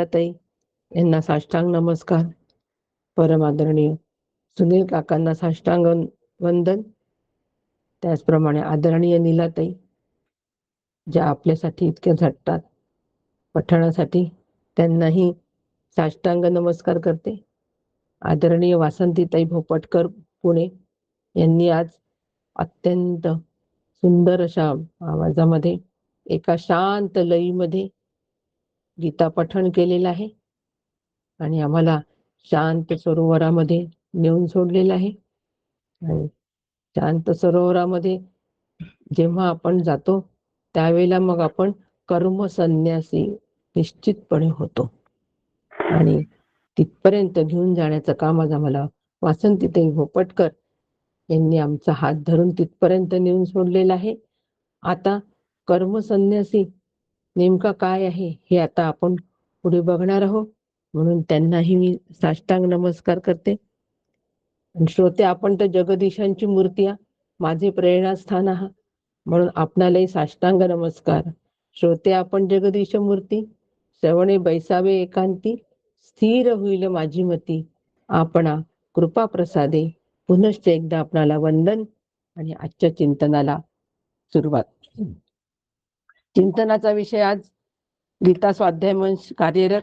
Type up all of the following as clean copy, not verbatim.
ताई यांना साष्टांग नमस्कार. परम आदरणीय सुनील काकांना साष्टांग वंदन. त्याचप्रमाणे आदरणीय नीलाताई ज्या आपल्यासाठी इतक्या झटतात पठणासाठी, त्यांनाही साष्टांग नमस्कार करते. आदरणीय वासंतीताई भोपटकर पुणे यांनी आज अत्यंत सुंदर अशा आवाजामध्ये एका शांत लयीमध्ये गीता पठण केलेलं आहे आणि आम्हाला शांत सरोवरामध्ये नेऊन सोडलेलं आहे. आणि शांत सरोवरामध्ये जेव्हा आपण जातो त्यावेळेला मग आपण कर्मसन्यासी निश्चितपणे होतो आणि तिथपर्यंत घेऊन जाण्याचं काम आज आम्हाला वासंतीताई भोपटकर यांनी आमचा हात धरून तिथपर्यंत नेऊन सोडलेला आहे. आता कर्मसन्यासी नेमका काय आहे हे आता आपण पुढे बघणार आहोत, म्हणून त्यांनाही मी साष्टांग नमस्कार करते. श्रोते, आपण तर जगदीशांची मूर्ती आहात, माझे प्रेरणास्थान आहात, म्हणून आपणालाही साष्टांग नमस्कार. श्रोते, आपण जगदीश मूर्ती, श्रवणे बैसावे एकांती, स्थिर होईल माझी मती, आपणा कृपा प्रसादे. पुनश्च एकदा आपणाला वंदन आणि आजच्या चिंतनाला सुरुवात. चिंतनाचा विषय आज गीता स्वाध्याय मंच कार्यरत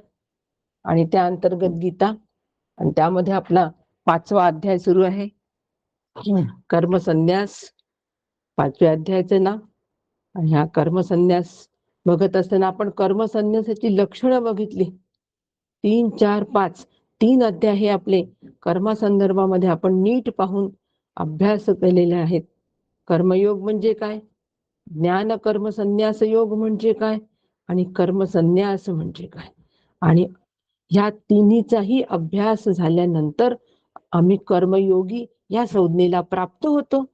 आणि त्या अंतर्गत गीता, आणि त्यामध्ये आपला 5वा अध्याय सुरू आहे, कर्मसन्यास. 5व्या अध्यायाचं नाव. आणि हा कर्मसन्यास बघत असताना आपण कर्मसन्यासाची लक्षणं बघितली. 3, 4, 5 3 अध्याय हे आपले कर्मासंदर्भामध्ये आपण नीट पाहून अभ्यास केलेले आहेत. कर्मयोग म्हणजे काय, ज्ञान कर्म संन्यास योग म्हणजे काय, आणि कर्मसन्यास म्हणजे काय, आणि ह्या तिन्हीचाही अभ्यास झाल्यानंतर आम्ही कर्मयोगी या संज्ञेला प्राप्त होतो.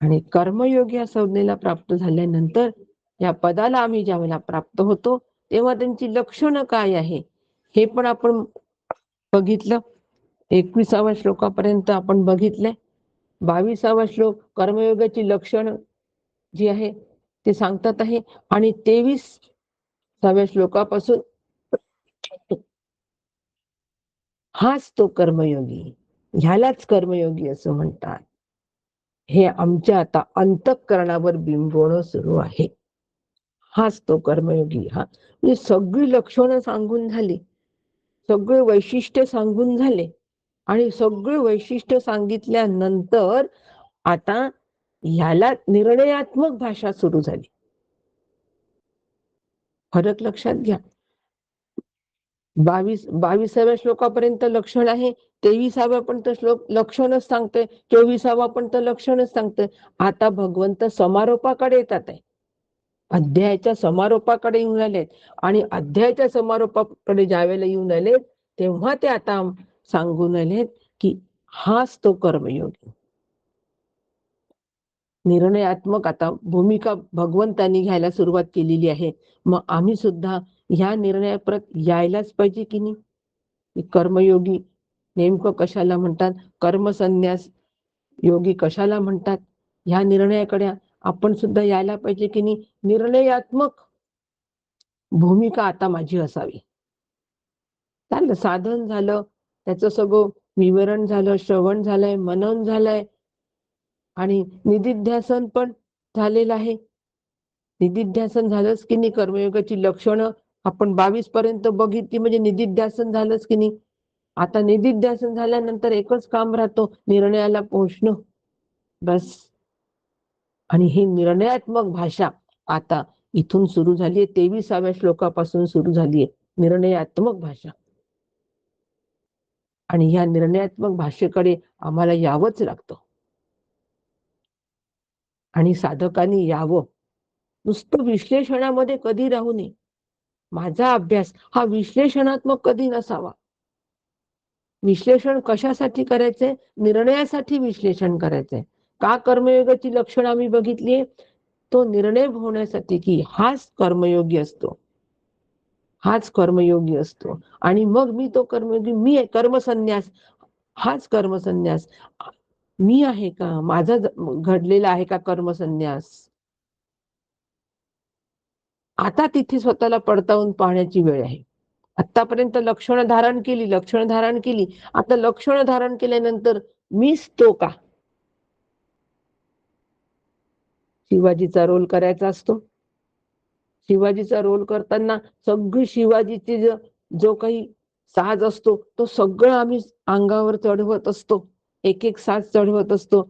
आणि कर्मयोग या संज्ञेला प्राप्त झाल्यानंतर या पदाला आम्ही ज्यावेळेला प्राप्त होतो तेव्हा त्यांची लक्षणं काय आहे हे पण आपण बघितलं. 21व्या श्लोकापर्यंत आपण बघितलंय. 22वा श्लोक कर्मयोगाची लक्षणं जी आहे ते सांगतात आहे, आणि 23व्या श्लोकापासून हाच तो कर्मयोगी, ह्यालाच कर्मयोगी असं म्हणतात, हे आमच्या आता अंतःकरणावर बिंबवणं सुरू आहे. हाच तो कर्मयोगी. हा म्हणजे सगळी लक्षणं सांगून झाली, सगळे वैशिष्ट्य सांगून झाले, आणि सगळे वैशिष्ट्य सांगितल्यानंतर आता ह्याला निर्णयात्मक भाषा सुरू झाली. फरक लक्षात घ्या. 22व्या श्लोकापर्यंत लक्षण आहे, 23व्या पण तर श्लोक लक्षणच सांगतोय, 24वा पण तर लक्षणच सांगतोय. आता भगवंत समारोपाकडे येतात आहे, अध्यायाच्या समारोपाकडे येऊन आलेत, आणि अध्यायाच्या समारोपाकडे ज्यावेळेला येऊन आलेत तेव्हा ते आता सांगून आलेत की हाच तो कर्मयोगी. निर्णयात्मक आता भूमिका भगवंतांनी घ्यायला सुरुवात केलेली आहे. मग आम्ही सुद्धा ह्या निर्णयाप्रत यायलाच पाहिजे की नाही. कर्मयोगी नेमकं कशाला म्हणतात, कर्मसन्यास योगी कशाला म्हणतात, ह्या निर्णयाकडे आपण सुद्धा यायला पाहिजे की नाही. निर्णयात्मक भूमिका आता माझी असावी. चाललं, साधन झालं, त्याचं सगळं विवरण झालं, श्रवण झालंय, मनन झालंय, आणि निधिध्यासन पण झालेलं आहे. निधिध्यासन झालंच की नाही. कर्मयोगाची लक्षणं आपण 22 पर्यंत बघितली, म्हणजे निधिध्यासन झालंच की नाही. आता निधिध्यासन झाल्यानंतर एकच काम राहतो, निर्णयाला पोहोचणं, बस. आणि ही निर्णयात्मक भाषा आता इथून सुरू झालीये, 23व्या श्लोकापासून सुरू झालीये निर्णयात्मक भाषा. आणि ह्या निर्णयात्मक भाषेकडे आम्हाला यावंच लागतं, आणि साधकांनी यावं. नुसतं विश्लेषणामध्ये कधी राहू नये. माझा अभ्यास हा विश्लेषणात्मक कधी नसावा. विश्लेषण कशासाठी करायचंय, निर्णयासाठी विश्लेषण करायचंय. का कर्मयोगाची लक्षणं आम्ही बघितली, तो निर्णय होण्यासाठी की हाच कर्मयोगी असतो, हाच कर्मयोगी असतो. आणि मग मी तो कर्मयोगी, मी आहे कर्मसन्यास, हाच कर्मसन्यास मी आहे का, माझा घडलेला आहे का कर्मसन्यास. आता तिथे स्वतःला पडताळून पाहण्याची वेळ आहे. आतापर्यंत लक्षणं धारण केली. आता लक्षणं धारण केल्यानंतर मीच तो का? शिवाजीचा रोल करायचा असतो. शिवाजीचा रोल करताना सगळी शिवाजीची जो काही साज असतो तो सगळं आम्ही अंगावर चढवत असतो. एक साज चढवत असतो.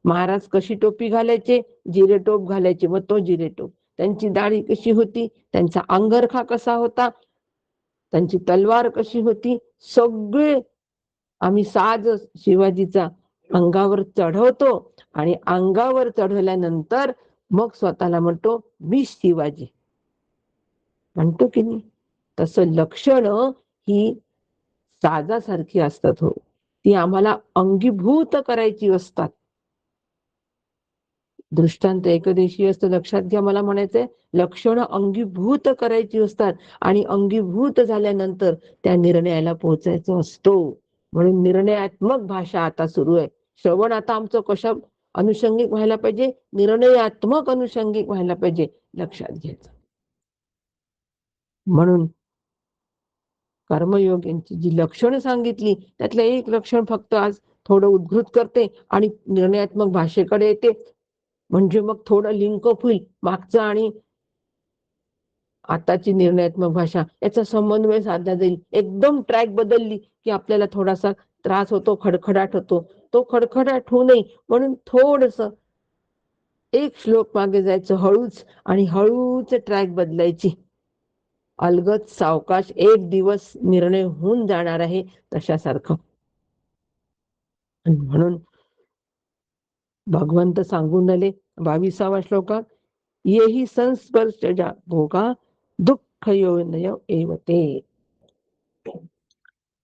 महाराज कशी टोपी घालायचे? जिरे टोप घालायचे, मग तो जिरे टोप. त्यांची दाढी कशी होती? त्यांचा अंगरखा कसा होता? त्यांची तलवार कशी होती? सगळे आम्ही साज शिवाजीचा अंगावर चढवतो आणि अंगावर चढवल्यानंतर मग स्वतःला म्हणतो मी शिवाजी, म्हणतो की नाही? तसं लक्षण ही साजासारखी असतात हो. ती आम्हाला अंगीभूत करायची असतात. दृष्टांत एकदेशी असतं, लक्षात घ्या. मला म्हणायचंय लक्षण अंगीभूत करायची असतात आणि अंगीभूत झाल्यानंतर त्या निर्णयाला पोहोचायचं असतो. म्हणून निर्णयात्मक भाषा आता सुरू आहे. श्रवण आता आमचं कशा अनुषंगिक व्हायला पाहिजे? निर्णयात्मक अनुषंगिक व्हायला पाहिजे, लक्षात घ्यायचं. म्हणून कर्मयोग यांची जी लक्षणं सांगितली त्यातलं एक लक्षण फक्त आज थोडं उद्धृत करते आणि निर्णयात्मक भाषेकडे येते. म्हणजे मग थोडं लिंकअप होईल मागचं आणि आताची निर्णयात्मक भाषा, याचा समन्वय साधला जाईल. एकदम ट्रॅक बदलली की आपल्याला थोडासा त्रास होतो, खडखडाट होतो. तो खडखडाट होऊ नये म्हणून थोडस एक श्लोक मागे जायचं हळूच आणि हळूच ट्रॅक बदलायची. अलगद सावकाश एक दिवस निर्णय होऊन जाणार आहे तशासारखं. म्हणून भगवंत सांगून आले 22व्या श्लोकात, येही संस्पर्शजा भोगा दुःख योनय एवते.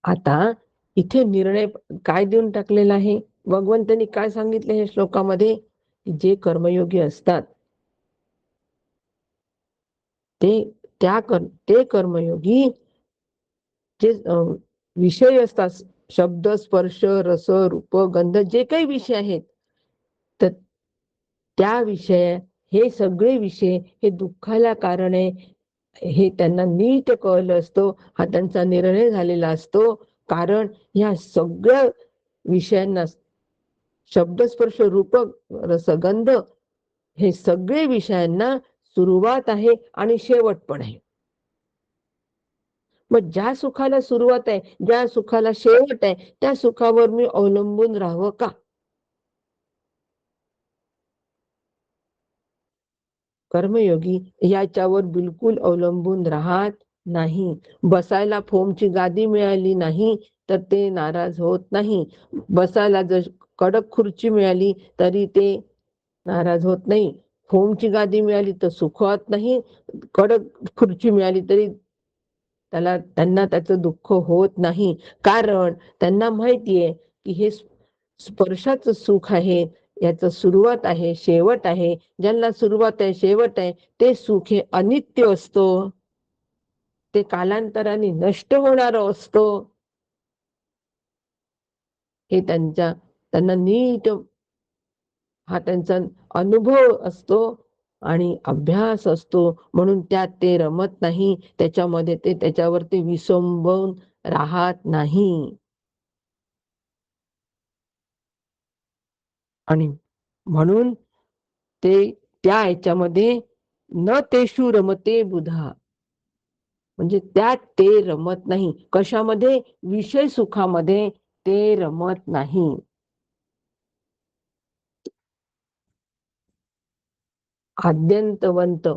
आता इथे निर्णय काय देऊन टाकलेला आहे? भगवंतांनी काय सांगितले हे श्लोकामध्ये? जे कर्मयोगी असतात ते कर्मयोगी जे विषय असतात, शब्द स्पर्श रस रूप गंध, जे काही विषय आहेत, तर त्या विषय, हे सगळे विषय हे दुःखाला कारण आहे हे त्यांना नीट कळलं असतो. हा त्यांचा निर्णय झालेला असतो. कारण ह्या सगळ्या विषयांना शब्द स्पर्श रूप रसगंध हे सगळे विषयांना सुरुवात आहे आणि शेवट पण आहे. मग ज्या सुखाला सुरुवात आहे, ज्या सुखाला शेवट आहे, त्या सुखावर मी अवलंबून राहावं का? कर्मयोगी याच्यावर बिलकुल अवलंबून राहत नाही. बसायला फोमची गादी मिळाली नाही तर ते नाराज होत नाही. बसायला जर कडक खुर्ची मिळाली तरी ते नाराज होत नाही. फोमची गादी मिळाली तर सुखवत नाही. कडक खुर्ची मिळाली तरी त्यांना त्याचं दुःख होत नाही. कारण त्यांना माहितीये की हे स्पर्शाचं सुख आहे, याचं सुरुवात आहे, शेवट आहे. ज्यांना सुरुवात आहे, शेवट आहे, ते सुख हे अनित्य असतं. ते कालांतराने नष्ट होणारं असतं. हे त्यांना नीट हा त्यांचा अनुभव असतो आणि अभ्यास असतो. म्हणून त्यात ते रमत नाही, त्याच्यामध्ये ते त्याच्यावर ते विसंबून राहत नाही. आणि म्हणून ते त्या याच्यामध्ये न तेषु रमते बुधा, म्हणजे त्यात ते रमत नाही. कशामध्ये? विषय सुखामध्ये ते रमत नाही. आद्यंतवंत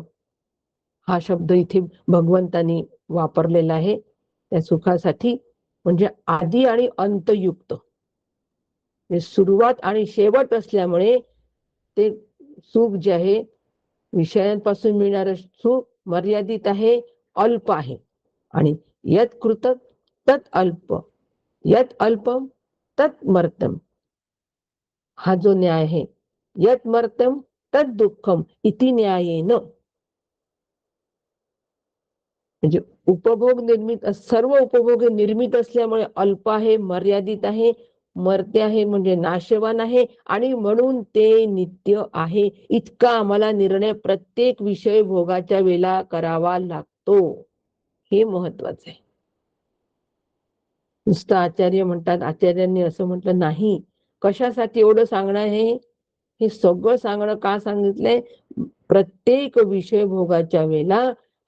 हा शब्द इथे भगवंतानी वापरलेला आहे त्या सुखासाठी. म्हणजे आदी आणि अंतयुक्त, सुरुवात आणि शेवट असल्यामुळे ते सुख जे आहे, विषयांपासून मिळणारं सुख मर्यादित आहे, अल्प आहे. आणि यत कृत तत् अल्प, यत अल्पम तत् मर्त्यम, हा जो न्याय आहे, यत मर्त्यम तत् दुःखम इति न्यायेन. म्हणजे उपभोग निर्मित, सर्व उपभोग निर्मित असल्यामुळे अल्प आहे, मर्यादित आहे. मरते आहे म्हणजे नाशवान आहे आणि म्हणून ते नित्य आहे. इतका आम्हाला निर्णय प्रत्येक विषय भोगाच्या वेळेला करावा लागतो. हे महत्वाचं आहे. नुसतं आचार्य म्हणतात, आचार्यांनी असं म्हटलं नाही. कशासाठी एवढं सांगणं आहे? हे सगळं सांगणं का सांगितलंय? प्रत्येक विषय भोगाच्या वेळेला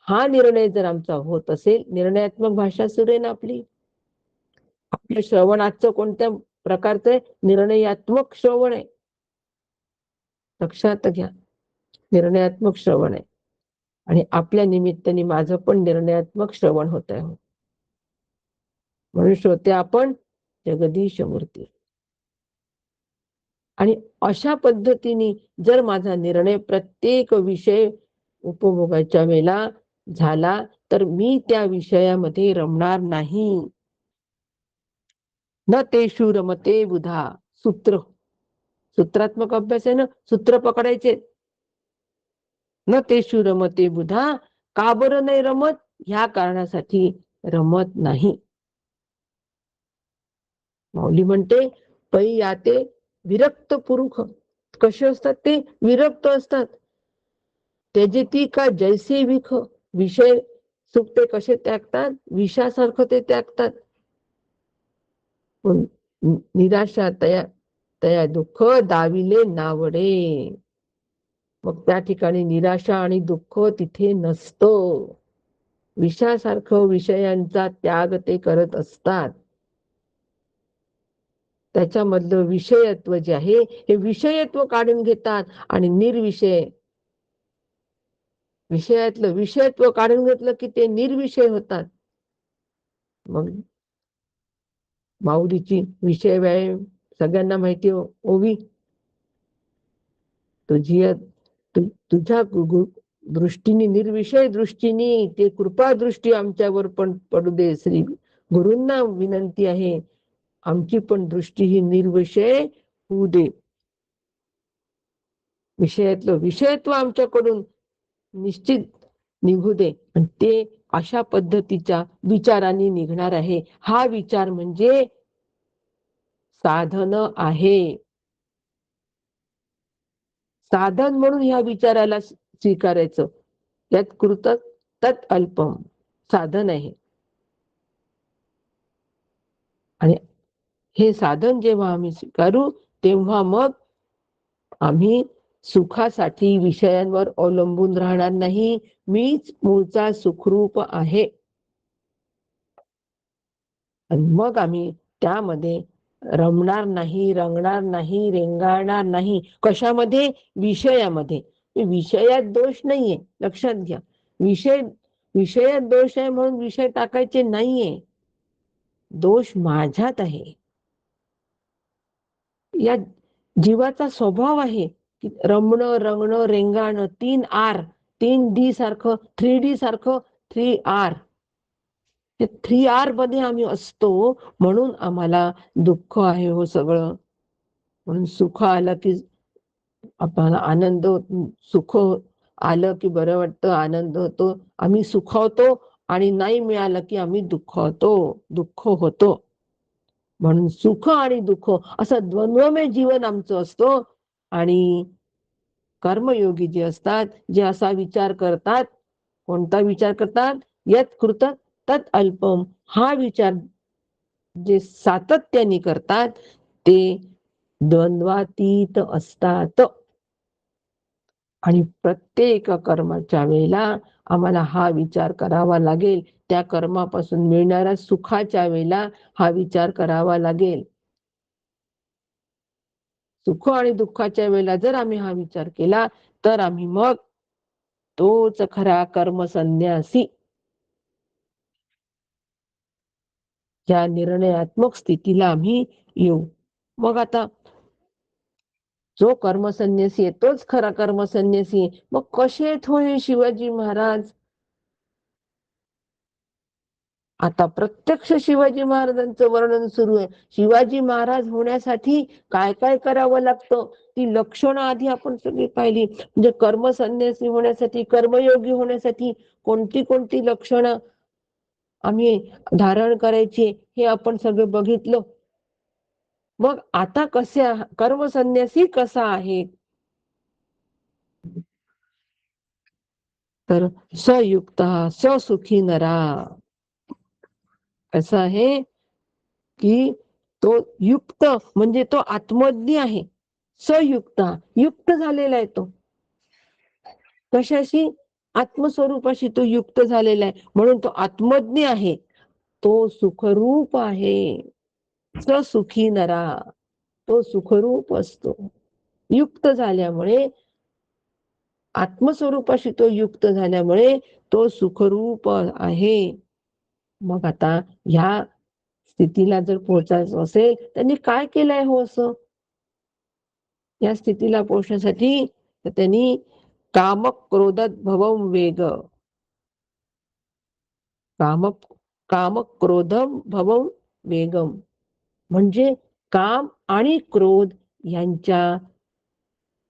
हा निर्णय जर आमचा होत असेल, निर्णयात्मक भाषा सुरू आहे ना आपली. आपलं श्रवण आजचं कोणत्या प्रकारचं आहे? निर्णयात्मक श्रवण आहे. लक्षात घ्या, निर्णयात्मक श्रवण आहे. आणि आपल्या निमित्ताने माझं पण निर्णयात्मक श्रवण होत आहे. म्हणून श्रोते आपण जगदीश मूर्ती. आणि अशा पद्धतीने जर माझा निर्णय प्रत्येक विषय उपभोगाच्या वेळेला झाला तर मी त्या विषयामध्ये रमणार नाही. न तेषु रमते बुधा. सूत्रात्मक अभ्यास आहे ना, सूत्र पकडायचे. न तेषु रमते बुधा. का बरं नाही रमत? ह्या कारणासाठी रमत नाही. माऊली म्हणते पै याते विरक्त पुरुष. कसे असतात ते? विरक्त असतात. त्यजेती का जैसे विख. विषय सुख ते कसे त्यागतात? विषासारखं ते त्यागतात. निराशा तया दुःख दाविले नावडे. मग त्या ठिकाणी निराशा आणि दुःख तिथे नसतं. विषासारखं विषयांचा त्याग ते करत असतात. त्याच्यामधलं विषयत्व जे आहे हे विषयत्व काढून घेतात आणि निर्विषय, विषयातलं विषयत्व काढून घेतलं की ते निर्विषय होतात. मग माऊलीची विषय व्यायाम सगळ्यांना माहिती ओवी. तुझ्या दृष्टीने, निर्विषय दृष्टीने ते कृपा दृष्टी आमच्यावर पण पडू दे. श्री गुरूंना विनंती आहे, आमची पण दृष्टी ही निर्विषय होऊ दे. विषयातलं विषयत्व आमच्याकडून निश्चित निघू दे. आणि ते अशा पद्धतीच्या विचारांनी निघणार आहे. हा विचार म्हणजे साधन आहे. साधन म्हणून ह्या विचाराला स्वीकारायचं. त्यात कृत तत् अल्पम साधन आहे. आणि हे साधन जेव्हा आम्ही स्वीकारू तेव्हा मग आम्ही सुखासाठी विषयांवर अवलंबून राहणार नाही. मीच मूळचा सुखरूप आहे. आणि मग आम्ही त्यामध्ये रमणार नाही, रंगणार नाही, रेंगाळणार नाही. कशामध्ये? विषयामध्ये. विषयात दोष नाहीये, लक्षात घ्या. विषयात दोष आहे म्हणून विषय टाकायचे नाहीये. दोष माझ्यात आहे. या जीवाचा स्वभाव आहे की रमणं, रंगणं, रेंगाणं. 3R, 3D सारखं, 3D सारखं 3R. 3R मध्ये आम्ही असतो म्हणून आम्हाला दुःख आहे हो सगळं. म्हणून सुख आलं की आपल्याला आनंद, सुख आलं की बरं वाटतं, आनंद होतो, आम्ही सुखावतो. आणि नाही मिळालं की आम्ही दुःख होतो. म्हणून सुख आणि दुःख असं द्वंद्वमय जीवन आमचं असतो. आणि कर्मयोगी जे असतात, जे असा विचार करतात, कोणता विचार करतात? यत् कृत तत् अल्पम. हा विचार जे सातत्याने करतात ते द्वंद्वातीत असतात. आणि प्रत्येक कर्माच्या वेळेला आम्हाला हा विचार करावा लागेल. त्या कर्मापासून मिळणाऱ्या सुखाच्या वेळेला हा विचार करावा लागेल. सुख आणि दुःखाच्या वेळेला जर आम्ही हा विचार केला तर आम्ही मग तोच खरा कर्मसन्यासी या निर्णयात्मक स्थितीला आम्ही येऊ. मग आता जो कर्मसन्यासी आहे तोच खरा कर्मसन्यासी आहे. मग कसे आहेत हो हे शिवाजी महाराज? आता प्रत्यक्ष शिवाजी महाराजांचं वर्णन सुरू आहे. शिवाजी महाराज होण्यासाठी काय काय करावं लागतं ती लक्षणं आधी आपण सगळी पाहिली. म्हणजे कर्मसन्यासी होण्यासाठी, कर्मयोगी होण्यासाठी कोणती कोणती लक्षणं आम्ही धारण करायची हे आपण सगळं बघितलं. मग आता कसे कर्मसन्यासी कसा आहे? तर सयुक्त ससुखी नरा. असं आहे की तो युक्त म्हणजे तो आत्मज्ञ आहे. सयुक्त युक्त झालेला आहे तो. कशाशी? आत्मस्वरूपाशी तो युक्त झालेला आहे, म्हणून तो आत्मज्ञ आहे. तो सुखरूप आहे. ससुखी नरा. तो सुखरूप असतो. युक्त झाल्यामुळे, आत्मस्वरूपाशी तो युक्त झाल्यामुळे तो सुखरूप आहे. मग आता ह्या स्थितीला जर पोहोचायचं असेल, त्यांनी काय केलंय हो असं? या स्थितीला पोहोचण्यासाठी तर त्यांनी कामक क्रोधत भवम वेग. कामक कामक क्रोधम भवम वेगम. म्हणजे काम आणि क्रोध यांच्या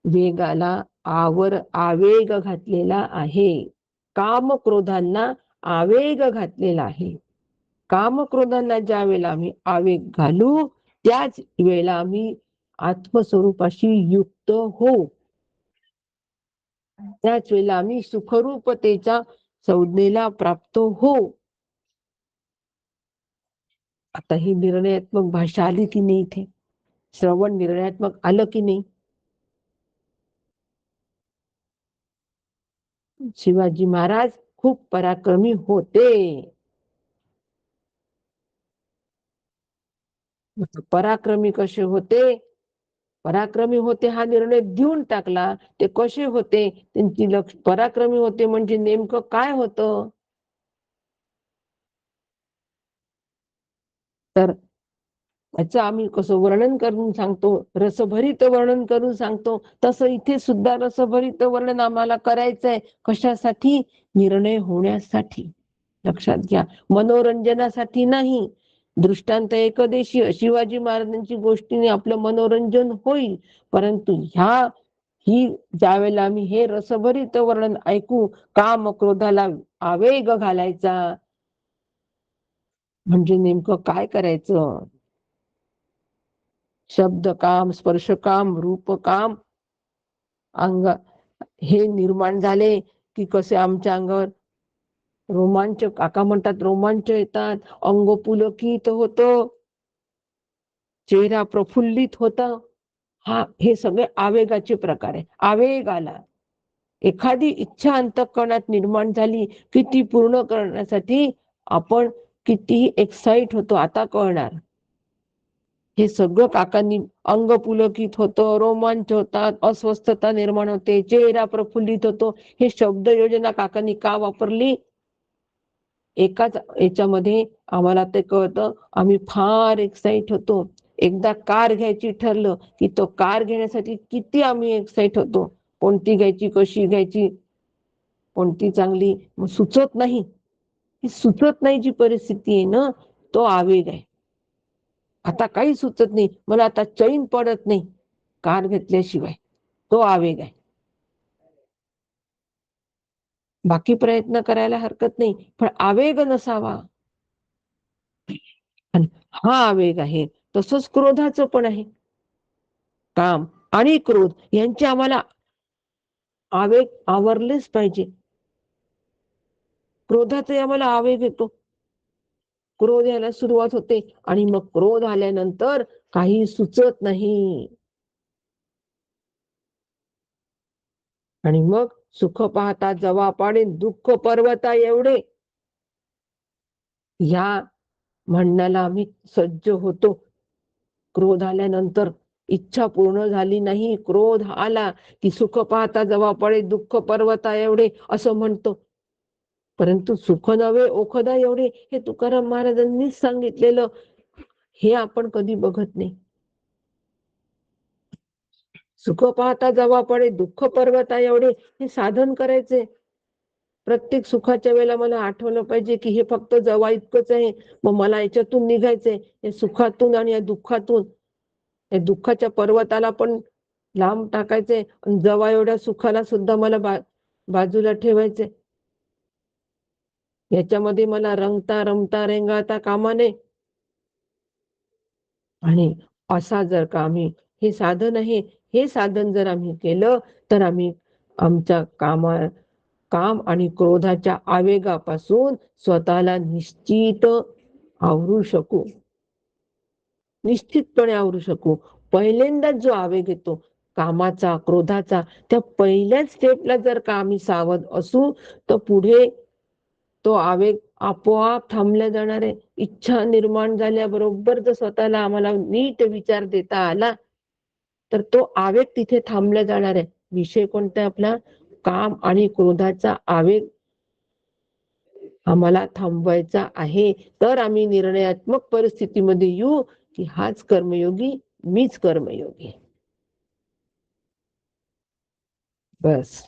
वेगाला आवेग घातलेला आहे. काम क्रोधांना आवेग घातलेला आहे. काम क्रोधांना ज्या वेळेला आम्ही आवेग घालू, त्याच वेळेला आम्ही आत्मस्वरूपाशी युक्त होऊ. त्याच वेळेला आम्ही सुखरूपतेच्या संज्ञेला प्राप्त होऊ. आता ही निर्णयात्मक भाषा आली की नाही इथे? श्रवण निर्णयात्मक आलं की नाही? शिवाजी महाराज खूप पराक्रमी होते. पराक्रमी कसे होते? पराक्रमी होते हा निर्णय देऊन टाकला. ते कसे होते? त्यांची पराक्रमी होते म्हणजे नेमकं काय होतं? तर याचं आम्ही कसं वर्णन करून सांगतो, रसभरित वर्णन करून सांगतो, तसं इथे सुद्धा रसभरित वर्णन आम्हाला करायचंय. कशासाठी? निर्णय होण्यासाठी. लक्षात घ्या, मनोरंजनासाठी नाही. दृष्टांत एकदेशीय शिवाजी महाराजांची गोष्टीने आपलं मनोरंजन होईल, परंतु ही ज्यावेळेला आम्ही हे रसभरित वर्णन ऐकू, काम क्रोधाला आवेग घालायचा म्हणजे नेमकं काय करायचं? शब्द काम, स्पर्श काम, रूप काम अंग हे निर्माण झाले की कसे आमच्या अंगावर रोमांच, काका म्हणतात रोमांच येतात, अंग पुलकित होतं, चेहरा प्रफुल्लित होता. हे सगळे आवेगाचे प्रकार आहे. आवेग आला, एखादी इच्छा अंतःकरणात निर्माण झाली की ती पूर्ण करण्यासाठी आपण कितीही एक्साइट होतो, आता कळणार. हे सगळं काकांनी अंग पुलकित होतं, रोमांच होतात, अस्वस्थता निर्माण होते, चेहरा प्रफुल्लित होतो. हे शब्द योजना काकांनी का वापरली? एकाच याच्यामध्ये आम्हाला ते कळतं. आम्ही फार एक्साइट होतो. एकदा कार घ्यायची ठरलं की तो कार घेण्यासाठी किती आम्ही एक्साइट होतो. कोणती घ्यायची, कशी घ्यायची, कोणती चांगली, मग सुचत नाही. ही सुचत नाही जी परिस्थिती आहे ना, तो आवेग आहे. आता काही सुचत नाही, मला आता चैन पडत नाही कार घेतल्याशिवाय, तो आवेग आहे. बाकी प्रयत्न करायला हरकत नाही, पण आवेग नसावा. हा आवेग आहे. तसंच क्रोधाचं पण आहे. काम आणि क्रोध यांचे आम्हाला आवेग आवरलेच पाहिजे. क्रोधाचा आम्हाला आवेग येतो, क्रोध यायला सुरुवात होते आणि मग क्रोध आल्यानंतर काही सुचत नाही. आणि मग सुख पाहता जवा पाडे दुःख पर्वता एवढे, या म्हणण्याला आम्ही सज्ज होतो. क्रोध आल्यानंतर इच्छा पूर्ण झाली नाही, क्रोध आला की सुख पाहता जवा पडे दुःख पर्वता एवढे असं म्हणतो. परंतु सुख नव्हे ओखदा एवढे हे तुकाराम महाराजांनीच सांगितलेलं, हे आपण कधी बघत नाही. सुख पाहता जवा पडे दुःख पर्वता एवढे, हे साधन करायचे. प्रत्येक सुखाच्या वेळेला मला आठवलं पाहिजे की हे फक्त जवा इतकंच आहे, मग मला याच्यातून निघायचंय, या सुखातून आणि या दुःखातून. या दुःखाच्या पर्वताला पण लांब टाकायचंय आणि जवा एवढ्या सुखाला सुद्धा मला बाजूला ठेवायचंय. याच्यामध्ये मला रमता रमता रेंगाळता कामा नये. आणि असा जर का आम्ही हे साधन आहे, हे साधन जर आम्ही केलं तर आम्ही आमच्या काम आणि क्रोधाच्या आवेगापासून स्वतःला निश्चित आवरू शकू, निश्चितपणे आवरू शकू. पहिल्यांदाच जो आवेग येतो कामाचा, क्रोधाचा, त्या पहिल्याच स्टेपला जर का आम्ही सावध असू तर पुढे तो आवेग आपोआप थांबला जाणार आहे. इच्छा निर्माण झाल्याबरोबर जर स्वतःला आम्हाला नीट विचार देता आला तर तो आवेग तिथे थांबला जाणार आहे. विषय कोणता आहे आपला? काम आणि क्रोधाचा आवेग आम्हाला थांबवायचा आहे. तर आम्ही निर्णयात्मक परिस्थितीमध्ये येऊ की हाच कर्मयोगी, मीच कर्मयोगी. बस.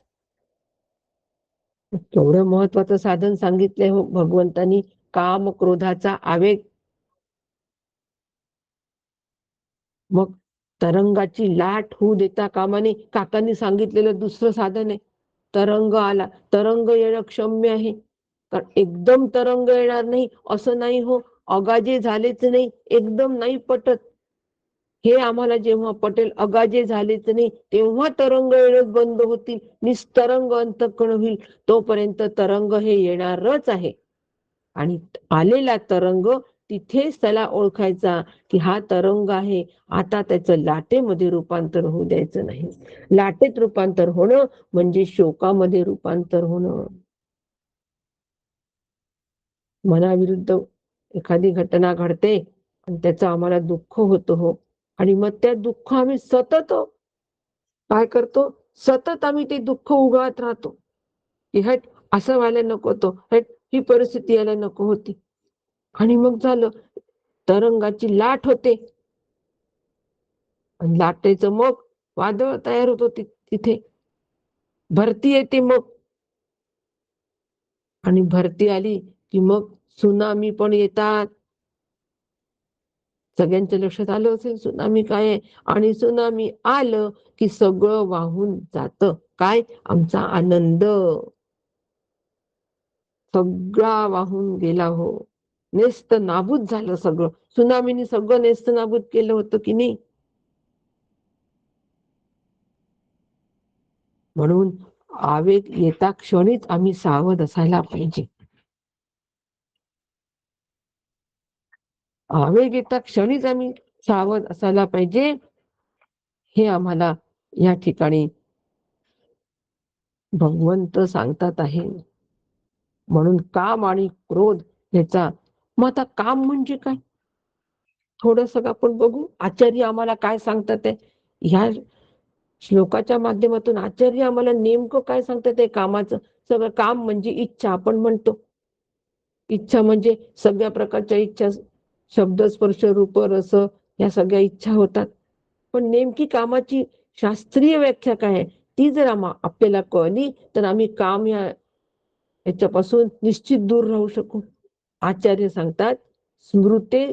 केवढं महत्वाचं साधन सांगितलंय हो भगवंतांनी. काम, क्रोधाचा आवेग. मग तरंगाची लाट होऊ देता कामा नये. काकांनी सांगितलेलं दुसरं साधन आहे. तरंग आला. तरंग येणं क्षम्य आहे. कारण एकदम तरंग येणार नाही असं नाही हो. अगाजे झालेच नाही, एकदम नाही पटत. हे आम्हाला जेव्हा पटेल अगाजे झालेच नाही तेव्हा तरंग येणं बंद होतील, निस्तरंग अंतःकरण होईल. तोपर्यंत तरंग हे येणारच आहे. आणि आलेला तरंग तिथेच त्याला ओळखायचा की हा तरंग आहे. आता त्याचं लाटेमध्ये रूपांतर होऊ द्यायचं नाही. लाटेत रूपांतर होणं म्हणजे शोकामध्ये रूपांतर होणं. मनाविरुद्ध एखादी घटना घडते आणि त्याचं आम्हाला दुःख होतं हो. आणि मग त्या दुःख आम्ही सतत काय करतो? सतत आम्ही ते दुःख उगाळत राहतो. की हट असं व्हायला नको होतं. हट ही परिस्थिती यायला नको होती. आणि मग झालं तरंगाची लाट होते. आणि लाटेचं मग वादळ तयार होतो तिथे. भरती येते मग. आणि भरती आली की मग सुनामी पण येतात. सगळ्यांच्या लक्षात आलं असेल सुनामी काय आहे. आणि सुनामी आलं की सगळं वाहून जातं. काय? आमचा आनंद सगळा वाहून गेला हो. नेस्त नाबूद झालं सगळं. सुनामीने सगळं नेस्त नाबूद केलं होतं की नाही. म्हणून आवेग येता क्षणीच आम्ही सावध असायला पाहिजे. आवेग येता क्षणीच आम्ही सावध असायला पाहिजे. हे आम्हाला या ठिकाणी भगवंत सांगतात आहे. म्हणून काम आणि क्रोध याचा मग आता काम म्हणजे काय? थोडस आपण बघू आचार्य आम्हाला काय सांगतात आहे. ह्या श्लोकाच्या माध्यमातून आचार्य आम्हाला नेमकं काय सांगतात आहे कामाचं. सगळं काम म्हणजे इच्छा आपण म्हणतो. इच्छा म्हणजे सगळ्या प्रकारच्या इच्छा, शब्द, स्पर्श, रूप, रस या सगळ्या इच्छा होतात. पण नेमकी कामाची शास्त्रीय व्याख्या काय आहे ती जर आपल्याला कळली तर आम्ही काम याच्यापासून निश्चित दूर राहू शकू. आचार्य सांगतात स्मृते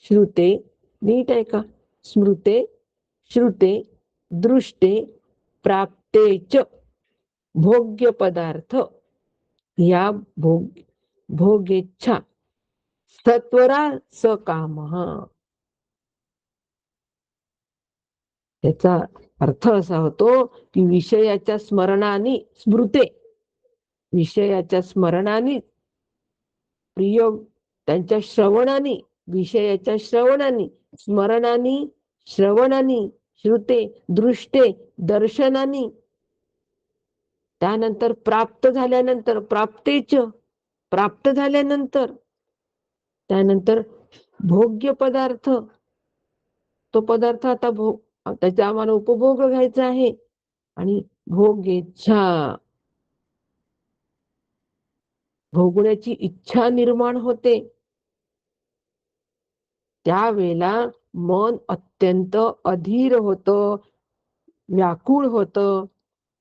श्रुते, नीट आहे का? स्मृते श्रुते दृष्टे प्राप्तेच भोग्य पदार्थ या भोगेच्छा सत्वरा सकाम. त्याचा अर्थ असा होतो की विषयाच्या स्मरणाने स्मृते, विषयाच्या स्मरणाने प्रिय त्यांच्या श्रवणाने, विषयाच्या श्रवणाने, स्मरणाने, श्रवणाने, श्रुते दृष्टे दर्शनाने, त्यानंतर प्राप्त झाल्यानंतर प्राप्तेच, प्राप्त झाल्यानंतर त्यानंतर भोग्य पदार्थ, तो पदार्थ आता त्याचा आम्हाला उपभोग घ्यायचा आहे. आणि भोगेच्छा, भोगण्याची इच्छा निर्माण होते. त्यावेळेला मन अत्यंत अधीर होतं, व्याकुळ होतं.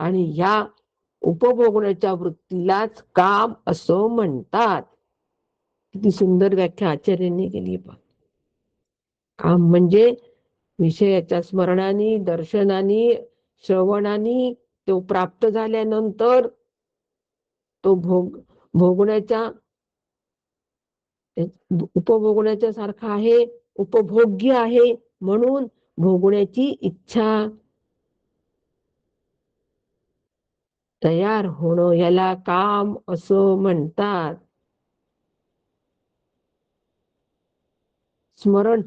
आणि या उपभोगण्याच्या वृत्तीलाच काम असं म्हणतात. किती सुंदर व्याख्या आचार्यांनी केली. काम म्हणजे विषयाच्या स्मरणाने, दर्शनाने, श्रवणाने तो प्राप्त झाल्यानंतर तो भोगण्याच्या उपभोगण्याच्या सारखा आहे, उपभोग्य आहे. म्हणून भोगण्याची इच्छा तयार होणं याला काम असं म्हणतात. स्मरण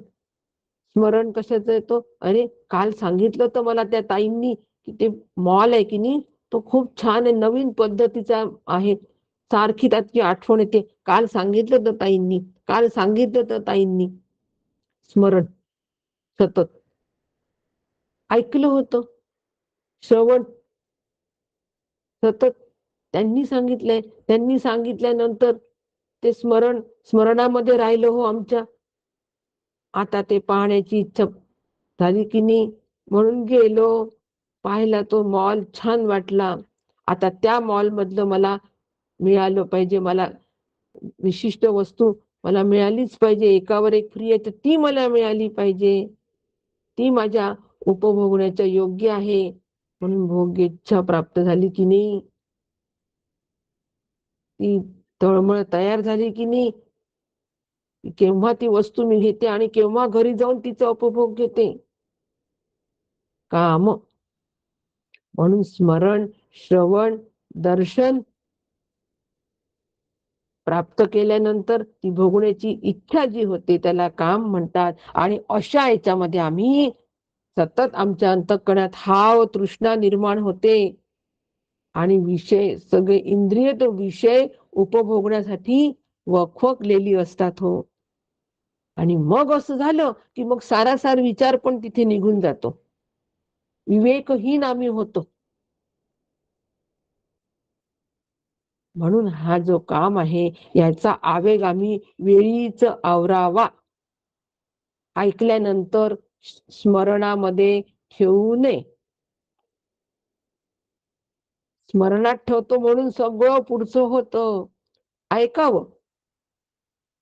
स्मरण कशाचं येतो? अरे काल सांगितलं होतं मला त्या ताईंनी की ते मॉल आहे की नाही तो खूप छान आहे, नवीन पद्धतीचा आहे. सारखी त्याची आठवण येते. काल सांगितलं होतं ताईंनी, काल सांगितलं होतं ताईंनी. स्मरण सतत ऐकलं होतं. श्रवण सतत त्यांनी सांगितलंय. त्यांनी सांगितल्यानंतर ते स्मरणामध्ये राहिलं हो आमच्या. आता ते पाहण्याची इच्छा झाली की नाही म्हणून गेलो. पाहिला तो मॉल छान वाटला. आता त्या मॉल मधलं मला मिळालं पाहिजे. मला विशिष्ट वस्तू मला मिळालीच पाहिजे. एकावर एक फ्री आहे तर ती मला मिळाली पाहिजे. ती माझ्या उपभोगण्याच्या योग्य आहे. म्हणून भोग्य इच्छा प्राप्त झाली की नाही, ती तळमळ तयार झाली की नाही, केव्हा ती वस्तू मी घेते आणि केव्हा घरी जाऊन तिचा उपभोग घेते. काम म्हणून स्मरण, श्रवण, दर्शन प्राप्त केल्यानंतर ती भोगण्याची इच्छा जी होते त्याला काम म्हणतात. आणि अशा याच्यामध्ये आम्ही सतत आमच्या अंतःकरणात हाव तृष्णा निर्माण होते आणि विषय सगळे इंद्रिय तो विषय उपभोगण्यासाठी वखवकलेली असतात हो. आणि मग असं झालं की मग सारासार विचार पण तिथे निघून जातो. विवेकहीन आम्ही होतो. म्हणून हा जो काम आहे याचा आवेग आम्ही वेळीच आवरावा. ऐकल्यानंतर स्मरणामध्ये ठेवू नये. स्मरणात ठेवतो म्हणून सगळं पुढचं होतं. ऐकावं.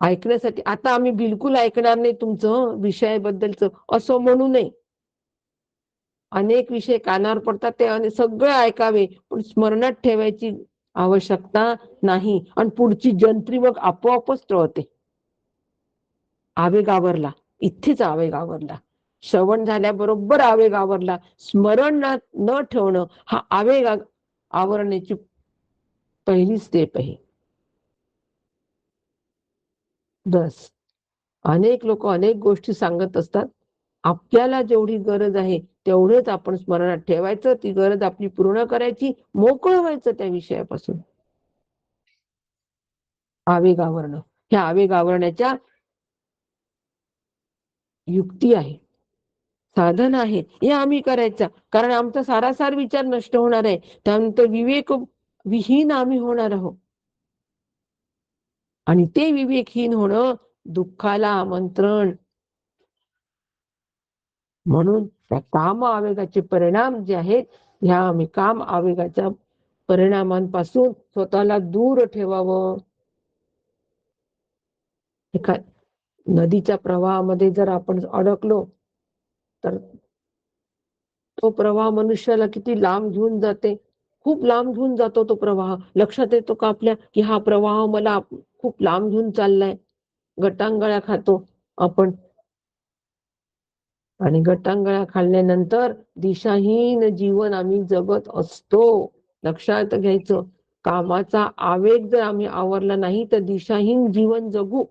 ऐकण्यासाठी आता आम्ही बिलकुल ऐकणार नाही तुमचं विषयाबद्दलचं असं म्हणू नये. अनेक विषय कानावर पडतात ते सगळे ऐकावे पण स्मरणात ठेवायची आवश्यकता नाही. आणि पुढची जंत्री मग आपोआपच टळते. आवेग आवरला, इथेच आवेग आवरला. श्रवण झाल्याबरोबर आवेग आवरला. स्मरण न ठेवणं हा आवेग आवरण्याची पहिली स्टेप आहे. बस अनेक लोक अनेक गोष्टी सांगत असतात. आपल्याला जेवढी गरज आहे तेवढेच आपण स्मरणात ठेवायचं. ती गरज आपली पूर्ण करायची, मोकळं व्हायचं त्या विषयापासून. आवेग आवरणं ह्या आवेग आवरण्याच्या युक्ती आहे, साधन आहे. हे आम्ही करायचं कारण आमचा सारासार विचार नष्ट होणार आहे. त्यानंतर विवेक विहीन आम्ही होणार आहोत. आणि ते विवेकहीन होणं दुःखाला आमंत्रण. म्हणून त्या काम आवेगाचे परिणाम जे आहेत ह्या आम्ही काम आवेगाच्या परिणामांपासून स्वतःला दूर ठेवावं. एका नदीच्या प्रवाहामध्ये जर आपण अडकलो तर तो प्रवाह मनुष्याला किती लांब घेऊन जाते. खूप लांब घेऊन जातो तो प्रवाह. लक्षात येतो का आपल्या की हा प्रवाह मला खूप लांब घेऊन चाललाय. गटांगळ्या खातो आपण आणि गटांगळ्या खाल्ल्यानंतर दिशाहीन जीवन आम्ही जगत असतो. लक्षात घ्यायचं, कामाचा आवेग जर आम्ही आवरला नाही तर दिशाहीन जीवन जगू.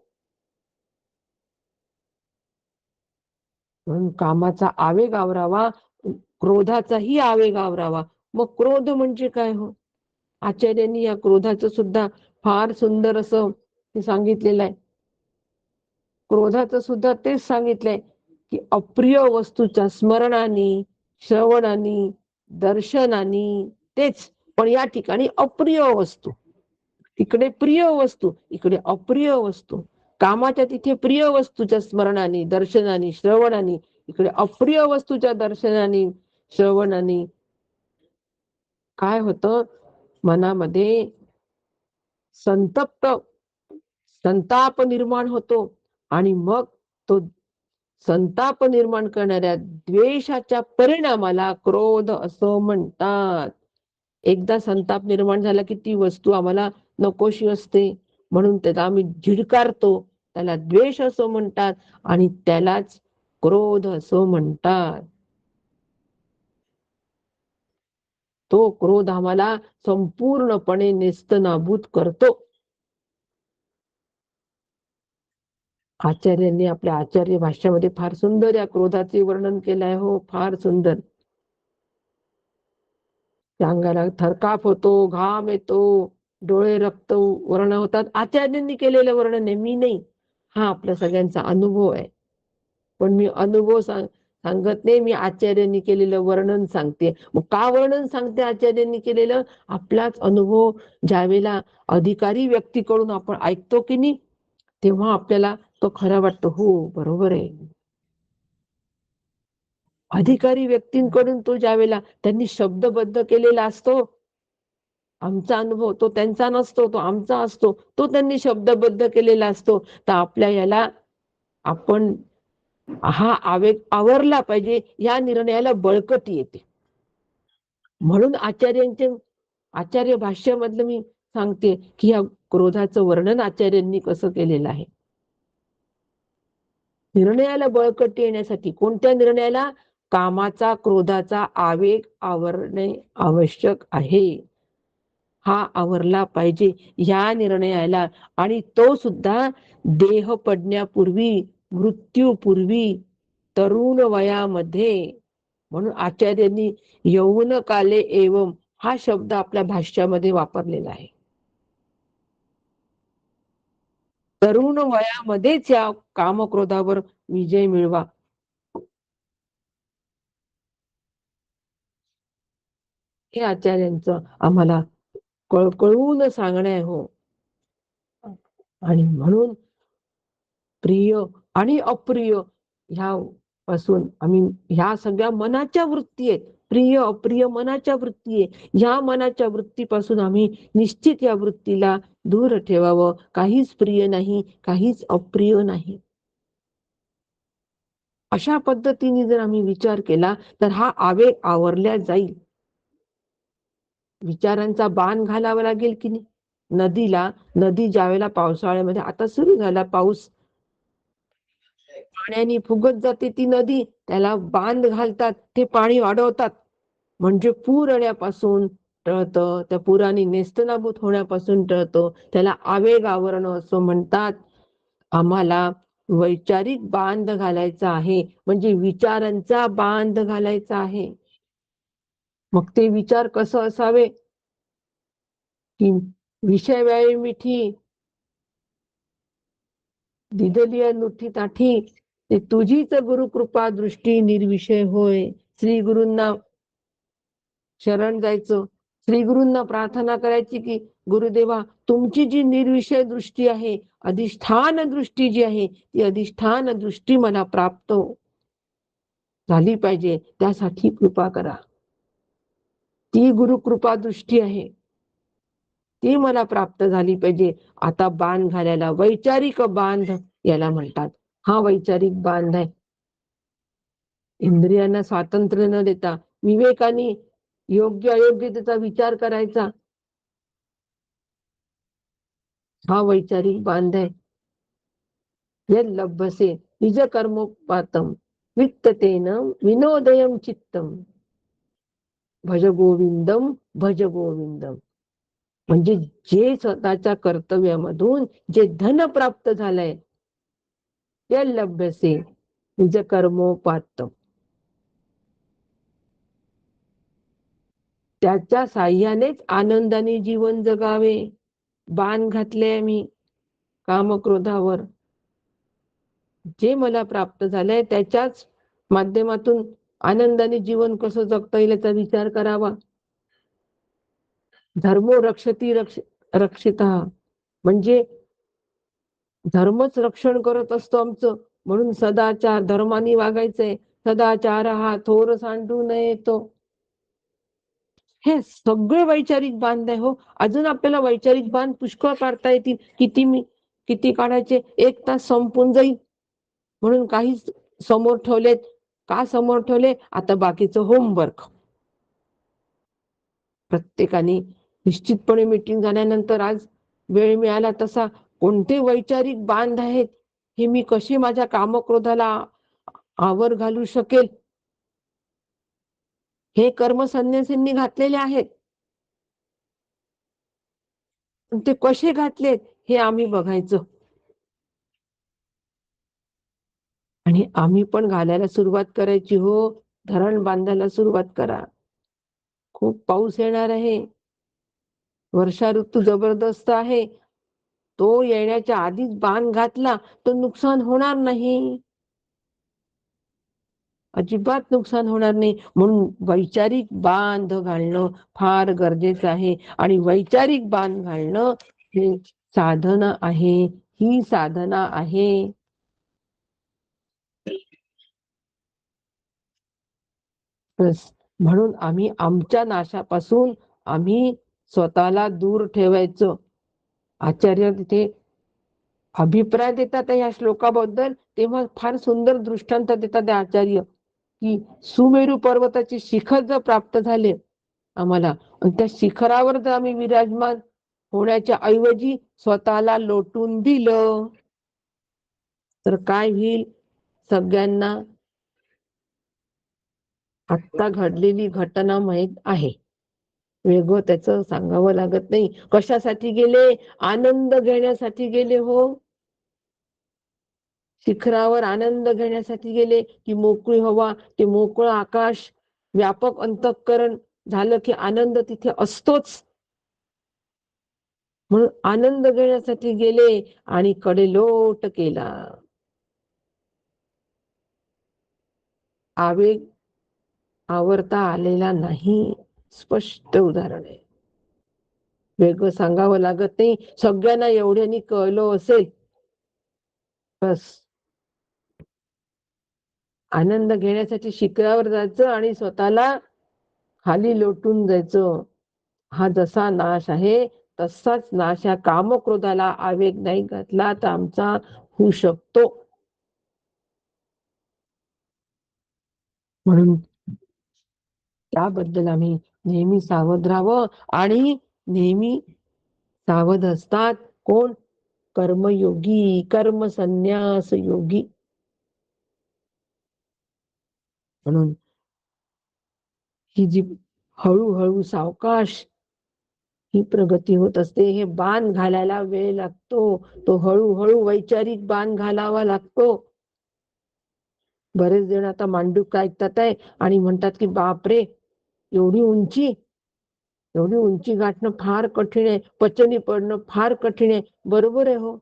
म्हणून कामाचा आवेग आवरावा, क्रोधाचाही आवेग आवरावा. मग क्रोध म्हणजे काय हो? आचार्यांनी या क्रोधाचं सुद्धा फार सुंदर असं सांगितलेलं आहे. क्रोधाचं सुद्धा तेच सांगितलंय की अप्रिय वस्तूच्या स्मरणाने, श्रवणाने, दर्शनाने तेच. पण या ठिकाणी अप्रिय वस्तू, इकडे प्रिय वस्तू, इकडे अप्रिय वस्तू. कामाच्या तिथे प्रिय वस्तूच्या स्मरणाने, दर्शनाने, श्रवणाने, इकडे अप्रिय वस्तूच्या दर्शनाने, श्रवणाने काय होतं मनामध्ये संतप्त संताप निर्माण होतो. आणि मग तो संताप निर्माण करणाऱ्या द्वेषाच्या परिणामाला क्रोध असं म्हणतात. एकदा संताप निर्माण झाला की ती वस्तू आम्हाला नकोशी असते म्हणून त्याला आम्ही झिडकारतो, त्याला द्वेष असं म्हणतात. आणि त्यालाच क्रोध असं म्हणतात. तो क्रोध आम्हाला संपूर्णपणे नेस्तनाबूत करतो. आचार्यांनी आपल्या आचार्य भाष्यामध्ये फार सुंदर या क्रोधाचे वर्णन केलं आहे हो, फार सुंदर. त्या अंगाला थरकाप होतो, घाम येतो, डोळे रक्त वर्ण होतात. आचार्यांनी केलेलं वर्णन आहे, मी नाही. हा आपल्या सगळ्यांचा अनुभव आहे. पण मी अनुभव सांगत नाही, मी आचार्यांनी केलेलं वर्णन सांगते. मग का वर्णन सांगते आचार्यांनी केलेलं? आपलाच अनुभव ज्यावेळेला अधिकारी व्यक्तीकडून आपण ऐकतो की नाही, तेव्हा आपल्याला तो खरा वाटतो. हो, बरोबर आहे. अधिकारी व्यक्तींकडून तो ज्यावेळेला त्यांनी शब्दबद्ध केलेला असतो, आमचा अनुभव तो त्यांचा नसतो, तो आमचा असतो. तो त्यांनी शब्दबद्ध केलेला असतो. तर आपल्या याला आपण हा आवेग आवरला पाहिजे, या निर्णयाला बळकटी येते. म्हणून आचार्य भाष्यामधलं मी सांगते, की या क्रोधाचं वर्णन आचार्यांनी कसं केलेलं आहे. निर्णयाला बळकटी येण्यासाठी कोणत्या निर्णयाला? कामाचा, क्रोधाचा आवेग आवरणे आवश्यक आहे. हा आवरला पाहिजे या निर्णयाला. आणि तो सुद्धा देह पडण्यापूर्वी, मृत्यूपूर्वी, तरुण वयामध्ये. म्हणून आचार्यांनी यौवन काले एवम हा शब्द आपल्या भाष्यामध्ये वापरलेला आहे. तरुण वयामध्येच या कामक्रोधावर विजय मिळवा. हे आचार्यांचं आम्हाला कळकळून सांगणं आहे हो. आणि म्हणून प्रिय आणि अप्रिय ह्या पासून आम्ही, ह्या सगळ्या मनाच्या वृत्ती आहेत. प्रिय अप्रिय मनाच्या वृत्ती आहे. ह्या मनाच्या वृत्तीपासून आम्ही निश्चित या वृत्तीला दूर ठेवावं. काहीच प्रिय नाही, काहीच अप्रिय नाही. अशा पद्धतीने जर आम्ही विचार केला तर हा आवेग आवरल्या जाईल. विचारांचा बाण घालावा लागेल की नाही. नदी ज्यावेळेला पावसाळ्यामध्ये, आता सुरू झाला पाऊस, पाण्याने फुगत जाते ती नदी, त्याला बांध घालतात, ते पाणी वाढवतात, म्हणजे पूर येण्यापासून टळतं, त्या पुराने नेस्तनाबूत होण्यापासून टळतं. त्याला आवेग आवरणं असं म्हणतात. आम्हाला वैचारिक बांध घालायचा आहे, म्हणजे विचारांचा बांध घालायचा आहे. मग ते विचार कसं असावे? की विषय व्याळी मिठी, दिदलिया नुठी ताठी, ते तुझीच गुरुकृपा दृष्टी निर्विषय होय. श्री गुरूंना शरण जायचं, श्री गुरूंना प्रार्थना करायची की गुरुदेवा, तुमची जी निर्विषय दृष्टी आहे, अधिष्ठान दृष्टी जी आहे, ती अधिष्ठान दृष्टी मला प्राप्त झाली पाहिजे, त्यासाठी कृपा करा. ती गुरुकृपा दृष्टी आहे, ती मला प्राप्त झाली पाहिजे. आता बांध घालायला, वैचारिक बांध याला म्हणतात. हा वैचारिक बांध आहे. इंद्रियांना स्वातंत्र्य न देता विवेकाने योग्य अयोग्यतेचा विचार करायचा, हा वैचारिक बांध आहे. यल्लभसे निज कर्मोपातम वित्ततेन विनोदयम चित्तम भज गोविंदम भज गोविंदम. म्हणजे जे स्वतःच्या कर्तव्यामधून जे धन प्राप्त झालंय, यल्लभसे निज कर्मोपातम, त्याच्या साह्यानेच आनंदाने जीवन जगावे. बाण घातले मी कामक्रोधावर, जे मला प्राप्त झालंय त्याच्याच माध्यमातून आनंदाने जीवन कसं जगता येईल याचा विचार करावा. धर्मो रक्षती रक्षिता, म्हणजे धर्मच रक्षण करत असतो आमचं. म्हणून सदाचार, धर्माने वागायचंय. सदाचार हा थोर सांडू नये तो. हे सगळे वैचारिक बांध आहे हो. अजून आपल्याला वैचारिक बांध पुष्कळ काढता येतील. किती काढायचे? 1 तास संपून जाईल. म्हणून काही समोर ठेवलेत. का समोर ठेवले? आता बाकीचं होमवर्क. प्रत्येकाने निश्चितपणे मीटिंग झाल्यानंतर आज वेळ मिळाला तसा कोणते वैचारिक बांध आहेत, हे मी कसे माझ्या कामक्रोधाला आवर घालू शकेल, हे कर्म संन्यासींनी घातलेले आहेत. ते कसे घातलेत हे आम्ही बघायचं. आणि आम्ही पण घालायला सुरुवात करायची हो. धरण बांधायला सुरुवात करा. खूप पाऊस येणार आहे. वर्षा ऋतू जबरदस्त आहे. तो येण्याच्या आधीच बांध घातला तर नुकसान होणार नाही. अजिबात नुकसान होणार नाही. म्हणून वैचारिक बांध घालणं फार गरजेचं आहे. आणि वैचारिक बांध घालणं हे साधना आहे. ही साधना आहे. म्हणून आम्ही आमच्या नाशापासून आम्ही स्वतःला दूर ठेवायचं. आचार्य तिथे अभिप्राय देतात या श्लोकाबद्दल, तेव्हा फार सुंदर दृष्टांत देतात आचार्य, की सुमेरू पर्वताचे शिखर जर प्राप्त झाले आम्हाला, आणि त्या शिखरावर जर आम्ही विराजमान होण्याच्या ऐवजी स्वतःला लोटून दिलं तर काय होईल? सगळ्यांना आत्ता घडलेली घटना माहित आहे. वेगळं त्याचं सांगावं लागत नाही. कशासाठी गेले? आनंद घेण्यासाठी गेले हो. शिखरावर आनंद घेण्यासाठी गेले, की मोकळी हवा, ते मोकळं आकाश, व्यापक अंतःकरण झालं की आनंद तिथे असतोच. म्हणून आनंद घेण्यासाठी गेले आणि कडेलोट केला. आवेग आवरता आलेला नाही. स्पष्ट उदाहरण आहे. वेगळं सांगावं लागत नाही. सगळ्यांना एवढ्यानी कळलं असेल. बस. आनंद घेण्यासाठी शिखरावर जायचं आणि स्वतःला खाली लोटून जायचं. हा जसा नाश आहे तसाच नाश या कामक्रोधाला आवेग नाही घातला तर आमचा होऊ शकतो. म्हणून त्याबद्दल आम्ही नेहमी सावध राहावं. आणि नेहमी सावध असतात कोण? कर्मयोगी, कर्मसन्यास योगी. म्हणून ही जी हळूहळू सावकाश ही प्रगती होत असते. हे बाण घालायला वेळ लागतो. तो हळूहळू वैचारिक बाण घालावा लागतो. बरेच जण आता मांडूक ऐकतात आहे आणि म्हणतात की बापरे, एवढी उंची, एवढी उंची गाठणं फार कठीण आहे, पचनी पडणं फार कठीण आहे. बरोबर आहे हो.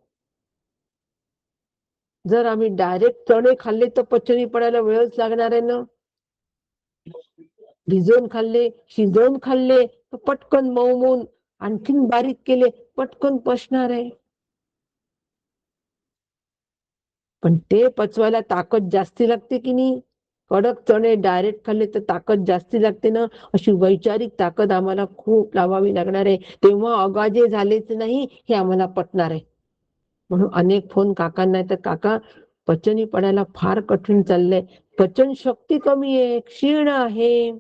जर आम्ही डायरेक्ट चणे खाल्ले तर पचनी पडायला वेळच लागणार आहे ना. भिजवून खाल्ले, शिजवून खाल्ले तर पटकन मऊ आणखीन बारीक केले पटकन पचणार आहे. पण ते पचवायला ताकद जास्ती लागते की नाही? कडक चणे डायरेक्ट खाल्ले तर ताकद जास्ती लागते ना. अशी वैचारिक ताकद आम्हाला खूप लावावी लागणार आहे. तेव्हा अगाजे झालेच नाही हे आम्हाला पटणार आहे. म्हणून अनेक फोन काकांना येतात, काका पचनी पडायला फार कठीण चाललंय, पचन शक्ती कमी आहे, क्षीण आहे,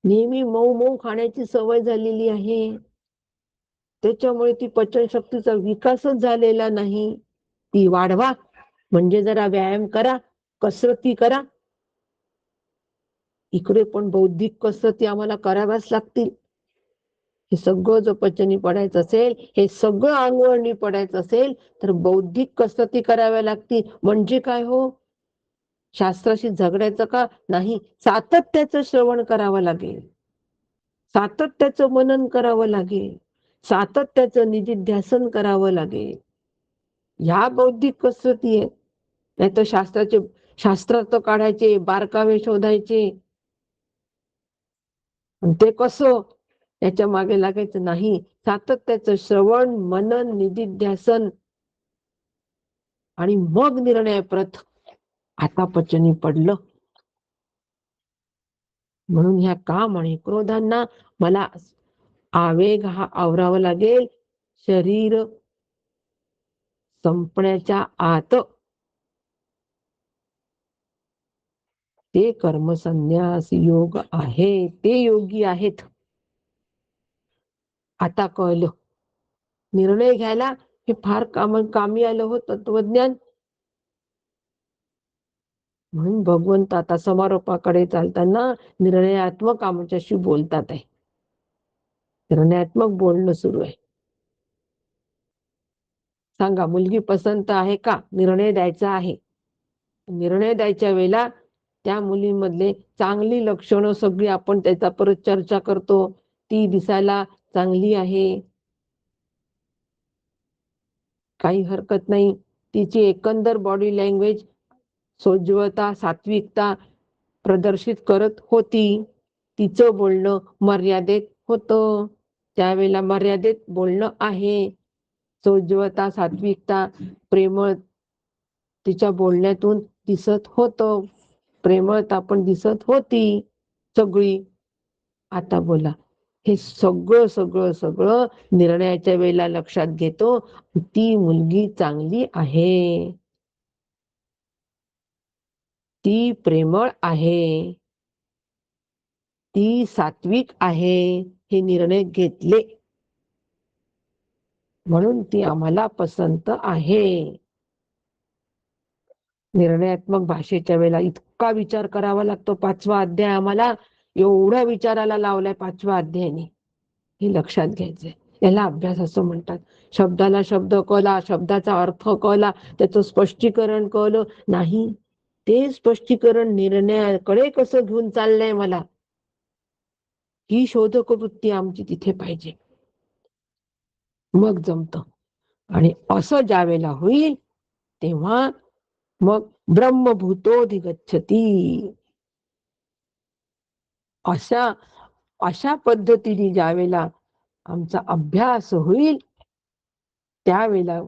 नेहमी मऊ मऊ खाण्याची सवय झालेली आहे, त्याच्यामुळे ती पचन शक्तीचा विकासच झालेला नाही. ती वाढवा. म्हणजे जरा व्यायाम करा, कसरती करा. इकडे पण बौद्धिक कसरती आम्हाला कराव्याच लागतील. हे सगळं जर पचनी पडायचं असेल, हे सगळं अंगवळणी पडायचं असेल तर बौद्धिक कसरती कराव्या लागतील. म्हणजे काय हो? शास्त्राशी झगडायचं का नाही? सातत्याचं श्रवण करावं लागेल, सातत्याचं मनन करावं लागेल, सातत्याचं निधिध्यासन करावं लागेल. ह्या बौद्धिक कसरती आहेत. नाही तर शास्त्रार्थ काढायचे, बारकावे शोधायचे, ते कसं याच्या मागे लागायचं नाही. सातत्याचं श्रवण, मनन, निधिध्यासन आणि मग निर्णय प्रत आता पचनी पडलं. म्हणून ह्या काम आणि क्रोधांना मला आवेग हा आवरावा लागेल. शरीर संपण्याच्या आत ते कर्मसन्यास योग आहे. ते योगी आहेत. आता कळलं. निर्णय घ्यायला हे फार कामी आलं हो तत्वज्ञान. म्हणून भगवंत आता समारोपाकडे चालताना निर्णयात्मक आमच्याशी बोलतात आहे. निर्णयात्मक बोलणं सुरू आहे. सांगा, मुलगी पसंत आहे का? निर्णय द्यायचा आहे. निर्णय द्यायच्या वेळेला त्या मुलीमधले चांगली लक्षणं सगळी आपण त्याचा परत चर्चा करतो. ती दिसायला चांगली आहे, काही हरकत नाही. तिची एकंदर बॉडी लँग्वेज सोज्वळता, सात्विकता प्रदर्शित करत होती. तिचं बोलणं मर्यादेत होतं. त्यावेळेला मर्यादेत बोलणं आहे. सोज्वळता, सात्विकता, प्रेमळ तिच्या बोलण्यातून दिसत होतं. प्रेमळता पण दिसत होती सगळी. आता बोला, हे सगळं सगळं सगळं निर्णयाच्या वेळेला लक्षात घेतो. ती मुलगी चांगली आहे, ती प्रेमळ आहे, ती सात्विक आहे, हे निर्णय घेतले म्हणून ती आम्हाला पसंत आहे. निर्णयात्मक भाषेच्या वेळेला इतका विचार करावा लागतो. 5वा अध्याय आम्हाला एवढ्या विचाराला लावलाय 5व्या अध्यायाने, हे लक्षात घ्यायचंय. याला अभ्यास असं म्हणतात. शब्दाला शब्द कळला, शब्दाचा अर्थ कळला, त्याचं स्पष्टीकरण कळलं नाही, ते स्पष्टीकरण निर्णयाकडे कसं घेऊन चाललंय मला, ही शोधक वृत्ती आमची तिथे पाहिजे, मग जमतं. आणि असं ज्या वेळेला होईल तेव्हा मग ब्रह्मभूतोधिगच्छती, अशा पद्धतीने ज्यावेळेला आमचा अभ्यास होईल त्यावेळेला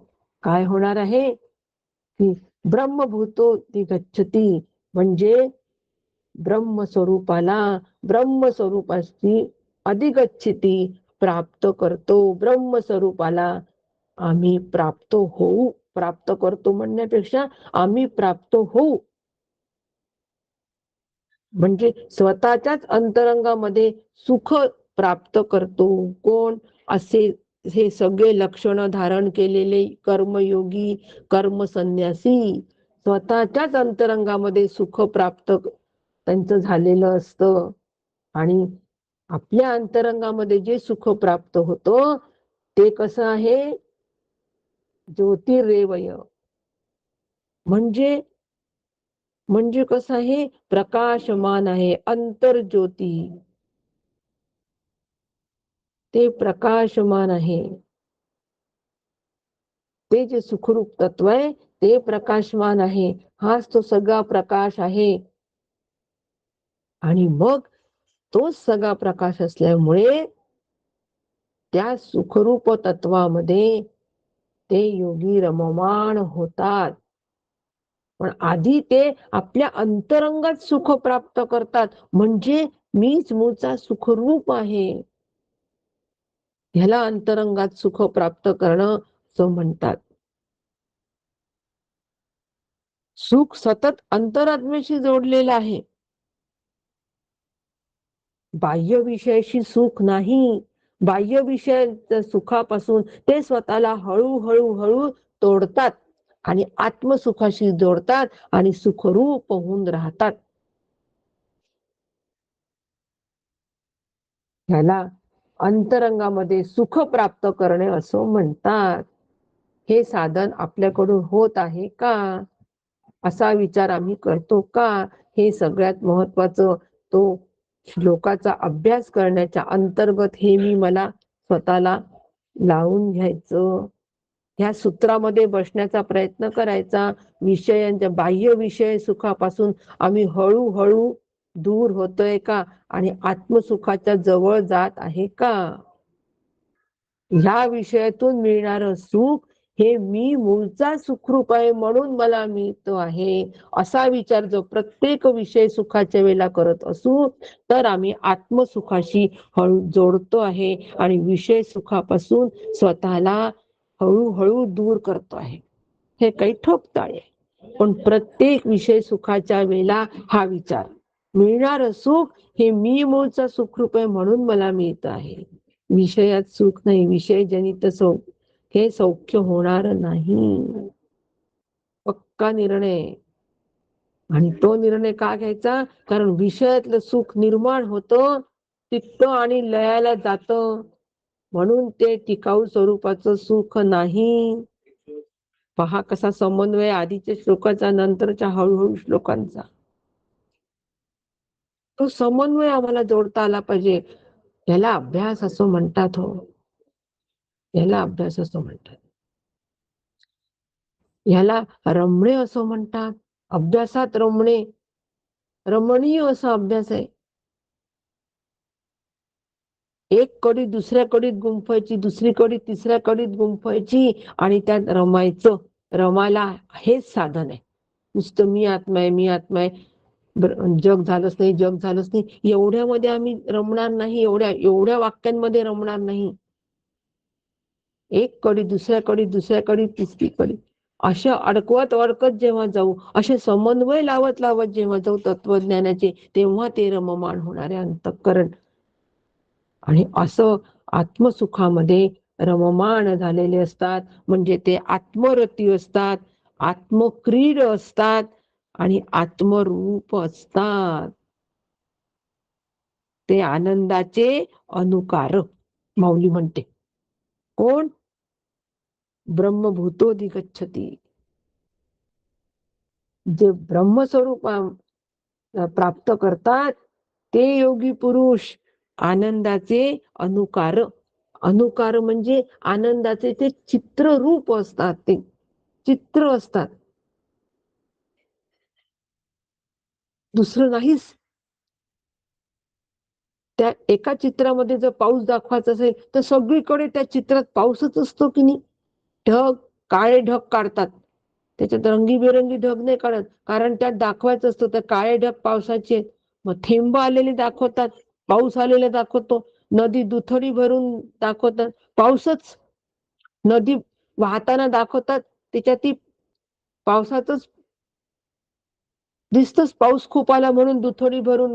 काय होणार आहे की ब्रह्मभूतोधिगच्छती म्हणजे ब्रह्मस्वरूपाची अधिगच्छती प्राप्त करतो. ब्रह्मस्वरूपाला आम्ही प्राप्त होऊ, प्राप्त करतो म्हणण्यापेक्षा आम्ही प्राप्त होऊ, म्हणजे स्वतःच्याच अंतरंगामध्ये सुख प्राप्त करतो. कोण? असे हे सगळे लक्षण धारण केलेले कर्मयोगी, कर्मसन्यासी स्वतःच्याच अंतरंगामध्ये सुख प्राप्त त्यांचं झालेलं असतं. आणि आपल्या अंतरंगामध्ये जे सुख प्राप्त होतं ते कसं आहे? ज्योतिरेवय, म्हणजे कसं आहे? प्रकाशमान आहे, अंतर्ज्योती, ते प्रकाशमान आहे. ते जे सुखरूप तत्व आहे ते प्रकाशमान आहे. हाच तो सगळा प्रकाश आहे. आणि मग तोच सगळा प्रकाश असल्यामुळे त्या सुखरूप तत्वामध्ये ते योगी रममाण होतात. पण आधी ते आपल्या अंतरंगात सुख प्राप्त करतात, म्हणजे मीच मूळचा सुखरूप आहे, ह्याला अंतरंगात सुख प्राप्त करणं असं म्हणतात. सुख सतत अंतरात्म्याशी जोडलेलं आहे, बाह्य विषयाशी सुख नाही. बाह्य विषय सुखापासून ते स्वतःला हळूहळू हळू तोडतात आणि आत्मसुखाशी जोडतात आणि सुखरूप होऊन राहतात. ह्याला अंतरंगामध्ये सुख प्राप्त करणे असं म्हणतात. हे साधन आपल्याकडून होत आहे का? असा विचार आम्ही करतो का? हे सगळ्यात महत्वाचं. तो श्लोकाचा अभ्यास करण्याच्या अंतर्गत हे मी मला स्वतःला लावून घ्यायचं. ह्या सूत्रामध्ये बसण्याचा प्रयत्न करायचा. विषयांच्या बाह्य विषय सुखापासून आम्ही हळूहळू दूर होतोय का आणि आत्मसुखाच्या जवळ जात आहे का? ह्या विषयातून मिळणारं सुख हे मी मूळचा सुखरूप आहे म्हणून मला मिळतो आहे, असा विचार जो प्रत्येक विषय सुखाच्या वेळेला करत असू तर आम्ही आत्मसुखाशी हळू जोडतो आहे आणि विषय सुखापासून स्वतःला हळूहळू दूर करतो आहे. हे काही ठोकताळे, पण प्रत्येक विषय सुखाच्या वेळेला हा विचार, मिळणार सुख हे मी मूळचा सुखरूप आहे म्हणून मला मिळत आहे, विषयात सुख नाही, विषय जनित हे सौख्य होणार नाही. पक्का निर्णय. आणि तो निर्णय का घ्यायचा? कारण विषयातलं सुख निर्माण होतं, टिकतं आणि लयाला जातं, म्हणून ते टिकाऊ स्वरूपाचं सुख नाही. पहा कसा समन्वय आधीच्या श्लोकाचा नंतरच्या हळूहळू श्लोकांचा. तो समन्वय आम्हाला जोडता आला पाहिजे. याला अभ्यास असं म्हणतात हो. याला अभ्यास असं म्हणतात. याला रमणे असं म्हणतात. अभ्यासात रमणे, रमणीय असा अभ्यास आहे. एक कडी दुसऱ्या कडीत गुंफायची, दुसरी कडी तिसऱ्या कडीत गुंफायची आणि त्यात रमायचं. रमायला हेच साधन आहे. नुसतं मी आत्मा आहे, मी आत्मा आहे. जग झालंच नाही, जग झालंच नाही, एवढ्यामध्ये आम्ही रमणार नाही, एवढ्या वाक्यांमध्ये रमणार नाही. एक कडी दुसऱ्या कडी, दुसऱ्या कडी तिसरी कडी, अशा अडकवत अडकत जेव्हा जाऊ, असे समन्वय लावत लावत जेव्हा जाऊ तत्वज्ञानाचे, तेव्हा ते रममाण होणारे अंतःकरण. आणि असं आत्मसुखामध्ये रममाण झालेले असतात, म्हणजे ते आत्मरती असतात, आत्मक्रीड असतात आणि आत्मरूप असतात. ते आनंदाचे अनुकारक माऊली म्हणते. कोण? ब्रह्मभूतोधिगच्छति. जे ब्रह्मस्वरूप प्राप्त करतात ते योगी पुरुष आनंदाचे अनुकार. अनुकार म्हणजे आनंदाचे ते चित्ररूप असतात, ते चित्र असतात, दुसरं नाहीच. त्या एका चित्रामध्ये जर पाऊस दाखवायचा असेल तर सगळीकडे त्या चित्रात पाऊसच असतो की नाही. ढग, काळे ढग काढतात, त्याच्यात रंगीबेरंगी ढग नाही काढत, कारण त्यात दाखवायचं असतं तर काळे ढग पावसाचे. मग थेंब आलेले दाखवतात, पाऊस आलेला दाखवतो. नदी दुथडी भरून दाखवतात, पाऊसच. नदी वाहताना दाखवतात, त्याच्यात ती पावसाचंच दिसतच, पाऊस खूप आला म्हणून दुथडी भरून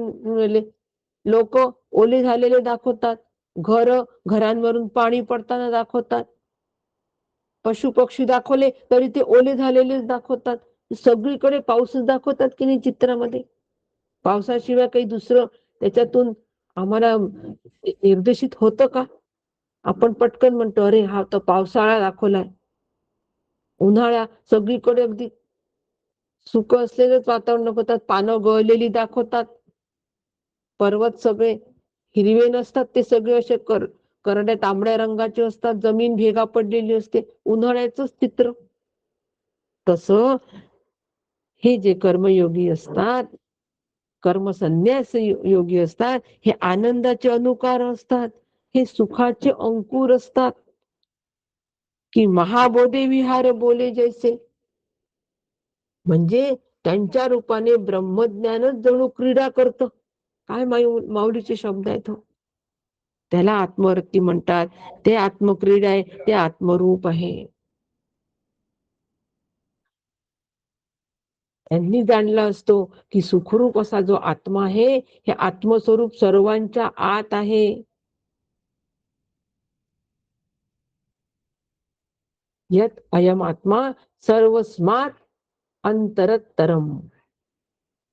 लोक ओले झालेले दाखवतात, घरांवरून पाणी पडताना दाखवतात. पशु पक्षी दाखवले तरी ते ओले झालेलेच दाखवतात. सगळीकडे पाऊसच दाखवतात की नाही चित्रामध्ये. पावसाशिवाय काही दुसरं त्याच्यातून आम्हाला निर्देशित होतं का? आपण पटकन म्हणतो अरे हा तर पावसाळा दाखवलाय. उन्हाळा सगळीकडे अगदी सुक असलेलंच वातावरण दाखवतात, पानं गळलेली दाखवतात. पर्वत सगळे हिरवे नसतात, ते सगळे असे करड्या तांबड्या रंगाचे असतात, जमीन भेगा पडलेली असते, उन्हाळ्याच चित्र. तसं हे जे कर्मयोगी असतात, कर्मसन्यास योगी असतात, हे आनंदाचे अनुकार असतात, हे सुखाचे अंकुर असतात. की महाबोधे विहार बोले जैसे, म्हणजे त्यांच्या रूपाने ब्रह्मज्ञानच जणू क्रीडा करतं. काय माऊलीचे शब्द आहेत हो. त्याला आत्मरती म्हणतात. ते आत्मक्रीडा आहे, ते आत्मरूप आहे. त्यांनी जाणला असतो की सुखरूप असा जो आत्मा आहे, हे आत्मस्वरूप सर्वांच्या आत आहे. यत अयम आत्मा सर्वस्मात अंतरतरम,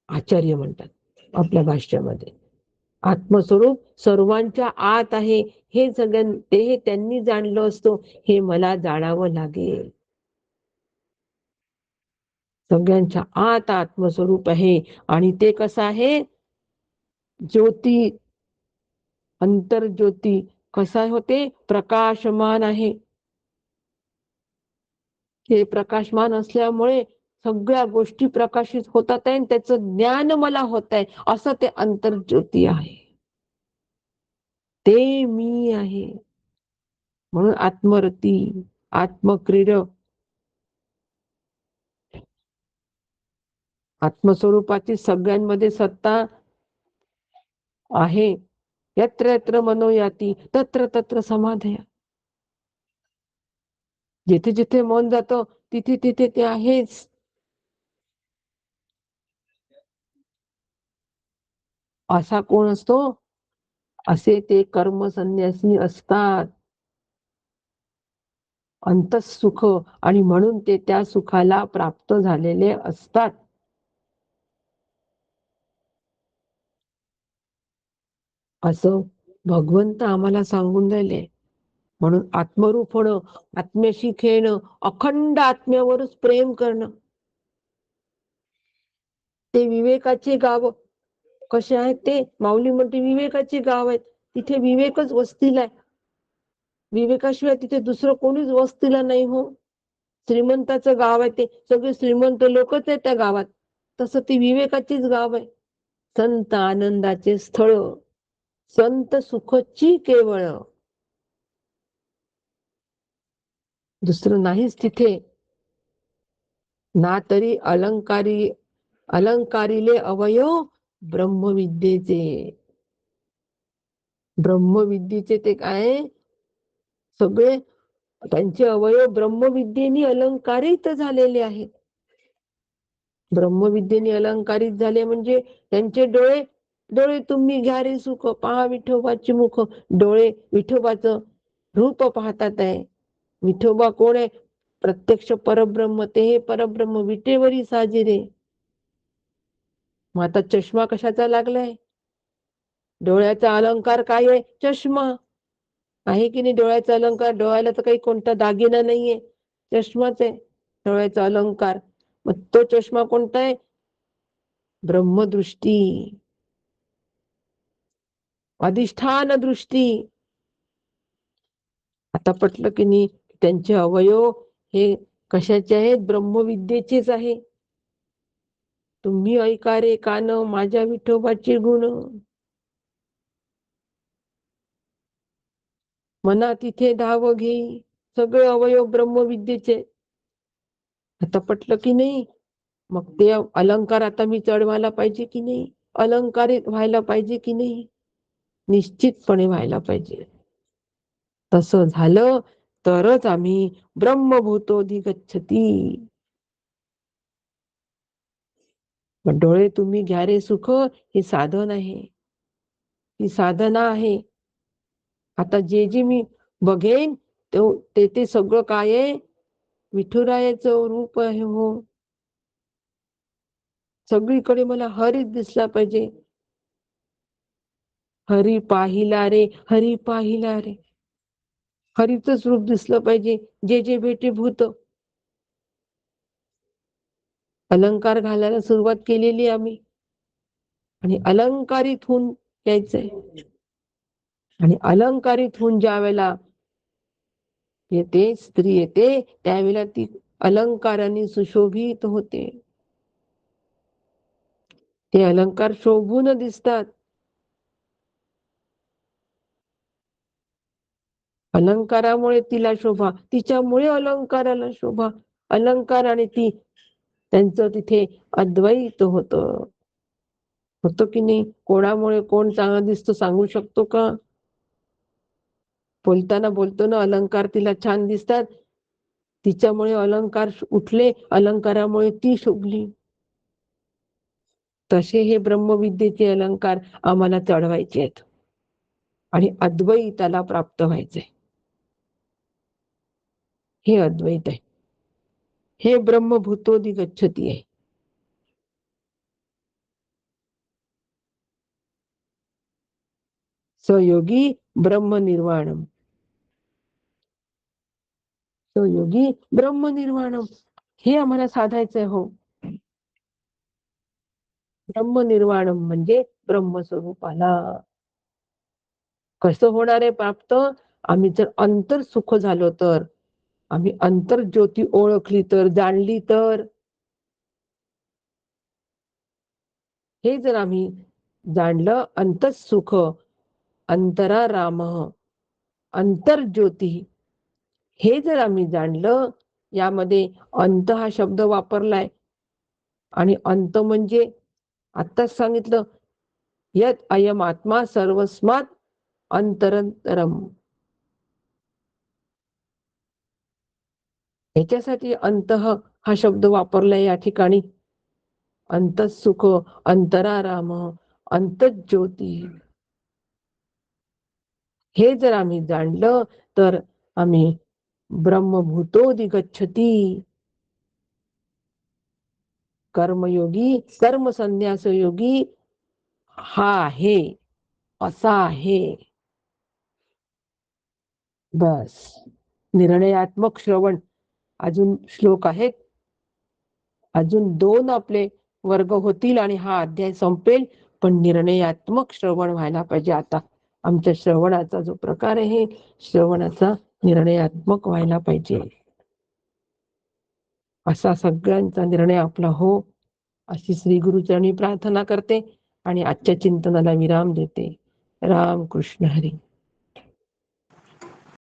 आचार्य म्हणतात आपल्या भाष्यामध्ये. आत्मस्वरूप सर्वांच्या आत आहे, हे ते त्यांनी जाणलं असतो. हे मला जाणावं लागेल. सगळ्यांच्या आत आत्मस्वरूप आहे आणि ते कसं आहे? ज्योती, अंतर्ज्योती कसा होते? प्रकाशमान आहे. हे प्रकाशमान असल्यामुळे सगळ्या गोष्टी प्रकाशित होतात आहे, त्याचं ज्ञान मला होत आहे, असं ते अंतर्ज्योती आहे. ते मी आहे. म्हणून आत्मरती, आत्मक्रीड, आत्मस्वरूपाची सगळ्यांमध्ये सत्ता आहे. यत्र यत्र मनो याती तत्र तत्र समाधया. जिथे जिथे मन जातं तिथे तिथे ते आहेच. असा कोण असतो? असे ते कर्मसन्यासी असतात. अंतःसुख, आणि म्हणून ते त्या सुखाला प्राप्त झालेले असतात. असं भगवंत आम्हाला सांगून राहिले. म्हणून आत्मरूप होणं, आत्म्याशी खेळणं, अखंड आत्म्यावरच प्रेम करणं. ते विवेकाचे गाव कसे आहेत ते माऊली म्हणते विवेकाचे गाव आहेत. तिथे विवेकच वस्तीला आहे. विवेकाशिवाय तिथे दुसरं कोणीच वस्तीला नाही हो. श्रीमंताचं गाव आहे ते, सगळे श्रीमंत लोकच आहे त्या गावात. तसं ते विवेकाचेच गाव आहे. संत आनंदाचे स्थळ, संत सुखची केवळ, दुसरं नाहीच तिथे. ना तरी अलंकारिले अवयव ब्रह्मविद्येचे. ब्रह्मविद्येचे ते काय सगळे त्यांचे अवयव ब्रह्मविद्येने अलंकारित झालेले आहेत. ब्रह्मविद्येने अलंकारित झाले म्हणजे त्यांचे डोळे डोळे तुम्ही घ्या रे सुख, पहा विठोबाची मुख. डोळे विठोबाचं रूप पाहतात आहे. विठोबा कोण आहे? प्रत्यक्ष परब्रह्म. ते हे परब्रह्म विटेवरी साजिरे. मग आता चष्मा कशाचा लागलाय? डोळ्याचा अलंकार काय आहे? चष्मा आहे की नाही? डोळ्याचा अलंकार. डोळ्याला तर काही कोणता दागिना नाहीये, चष्माच आहे डोळ्याचा अलंकार. मग तो चष्मा कोणता आहे? ब्रह्मदृष्टी, अधिष्ठान दृष्टी. आता पटलं की नाही? त्यांचे अवयव हे कशाचे आहेत? ब्रह्मविद्येचेच आहे. तुम्ही ऐका रे कान माझ्या विठोबाचे गुण, मना तिथे धाव घेई. सगळे अवयव ब्रह्मविद्येचे. आता पटलं की नाही? मग ते अलंकार आता मी चढवायला पाहिजे की नाही? अलंकारित व्हायला पाहिजे की नाही? निश्चितपणे व्हायला पाहिजे. तसं झालं तरच आम्ही ब्रह्मभूतोधिगच्छती. डोळे तुम्ही घ्या रे सुख, हे साधन आहे, ही साधना आहे. आता जे जे मी बघेन ते ते सगळं काय आहे? विठुरायाचं रूप आहे हो. सगळीकडे मला हरीच दिसला पाहिजे. हरी पाहिला रे, हरी पाहिला रे. हरीचंच रूप दिसलं पाहिजे. जे जे भेटे भूत. अलंकार घालायला सुरुवात केलेली आम्ही आणि अलंकारित होऊन यायचंय. आणि अलंकारित होऊन ज्या वेळेला येते स्त्री येते त्यावेळेला ती अलंकाराने सुशोभित होते. ते अलंकार शोभून दिसतात. अलंकारामुळे तिला शोभा, तिच्यामुळे अलंकाराला शोभा. अलंकार आणि ती त्यांचं तिथे अद्वैत होतं. होतो की नाही? कोणामुळे कोण चांगला दिसतो सांगू शकतो का? बोलताना बोलतो ना अलंकार तिला छान दिसतात, तिच्यामुळे अलंकार उठले, अलंकारामुळे ती शोभली. तसे हे ब्रह्मविद्येचे अलंकार आम्हाला चढवायचे आहेत आणि अद्वैताला प्राप्त व्हायचंय. हे अद्वैत आहे, हे ब्रह्मभूतोधिगच्छती आहे. सयोगी ब्रह्मनिर्वाणम, सयोगी ब्रह्मनिर्वाणम. हे आम्हाला साधायचंय हो. ब्रह्मनिर्वाणम म्हणजे ब्रह्मस्वरूपाला. कसं होणार आहे प्राप्त? आम्ही जर अंतर सुख झालो तर, आम्ही अंतर ज्योती ओळखली तर, जाणली तर. हे जर आम्ही जाणलं, अंतःसुख, अंतराराम, अंतर्ज्योती, हे जर आम्ही जाणलं, यामध्ये अंत हा शब्द वापरलाय आणि अंत म्हणजे आत्ताच सांगितलं, यत अयम आत्मा सर्वस्मात अंतरंतरम. ह्याच्यासाठी अंत हा शब्द वापरलाय या ठिकाणी. अंतःसुख, अंतराराम, अंतज्योती, हे जर आम्ही जाणलं तर आम्ही ब्रह्मभूतोधिगच्छती. कर्मयोगी, कर्मसन्यास योगी हा आहे. असा आहे. बस. निर्णयात्मक श्रवण. अजून श्लोक आहेत. अजून 2 आपले वर्ग होतील आणि हा अध्याय संपेल. पण निर्णयात्मक श्रवण व्हायला पाहिजे आता. आमच्या श्रवणाचा जो प्रकार आहे, श्रवणाचा निर्णयात्मक व्हायला पाहिजे. असा सगळ्यांचा निर्णय आपला हो, अशी श्री गुरुचरणी प्रार्थना करते आणि आजच्या चिंतनाला विराम देते. राम कृष्ण हरी.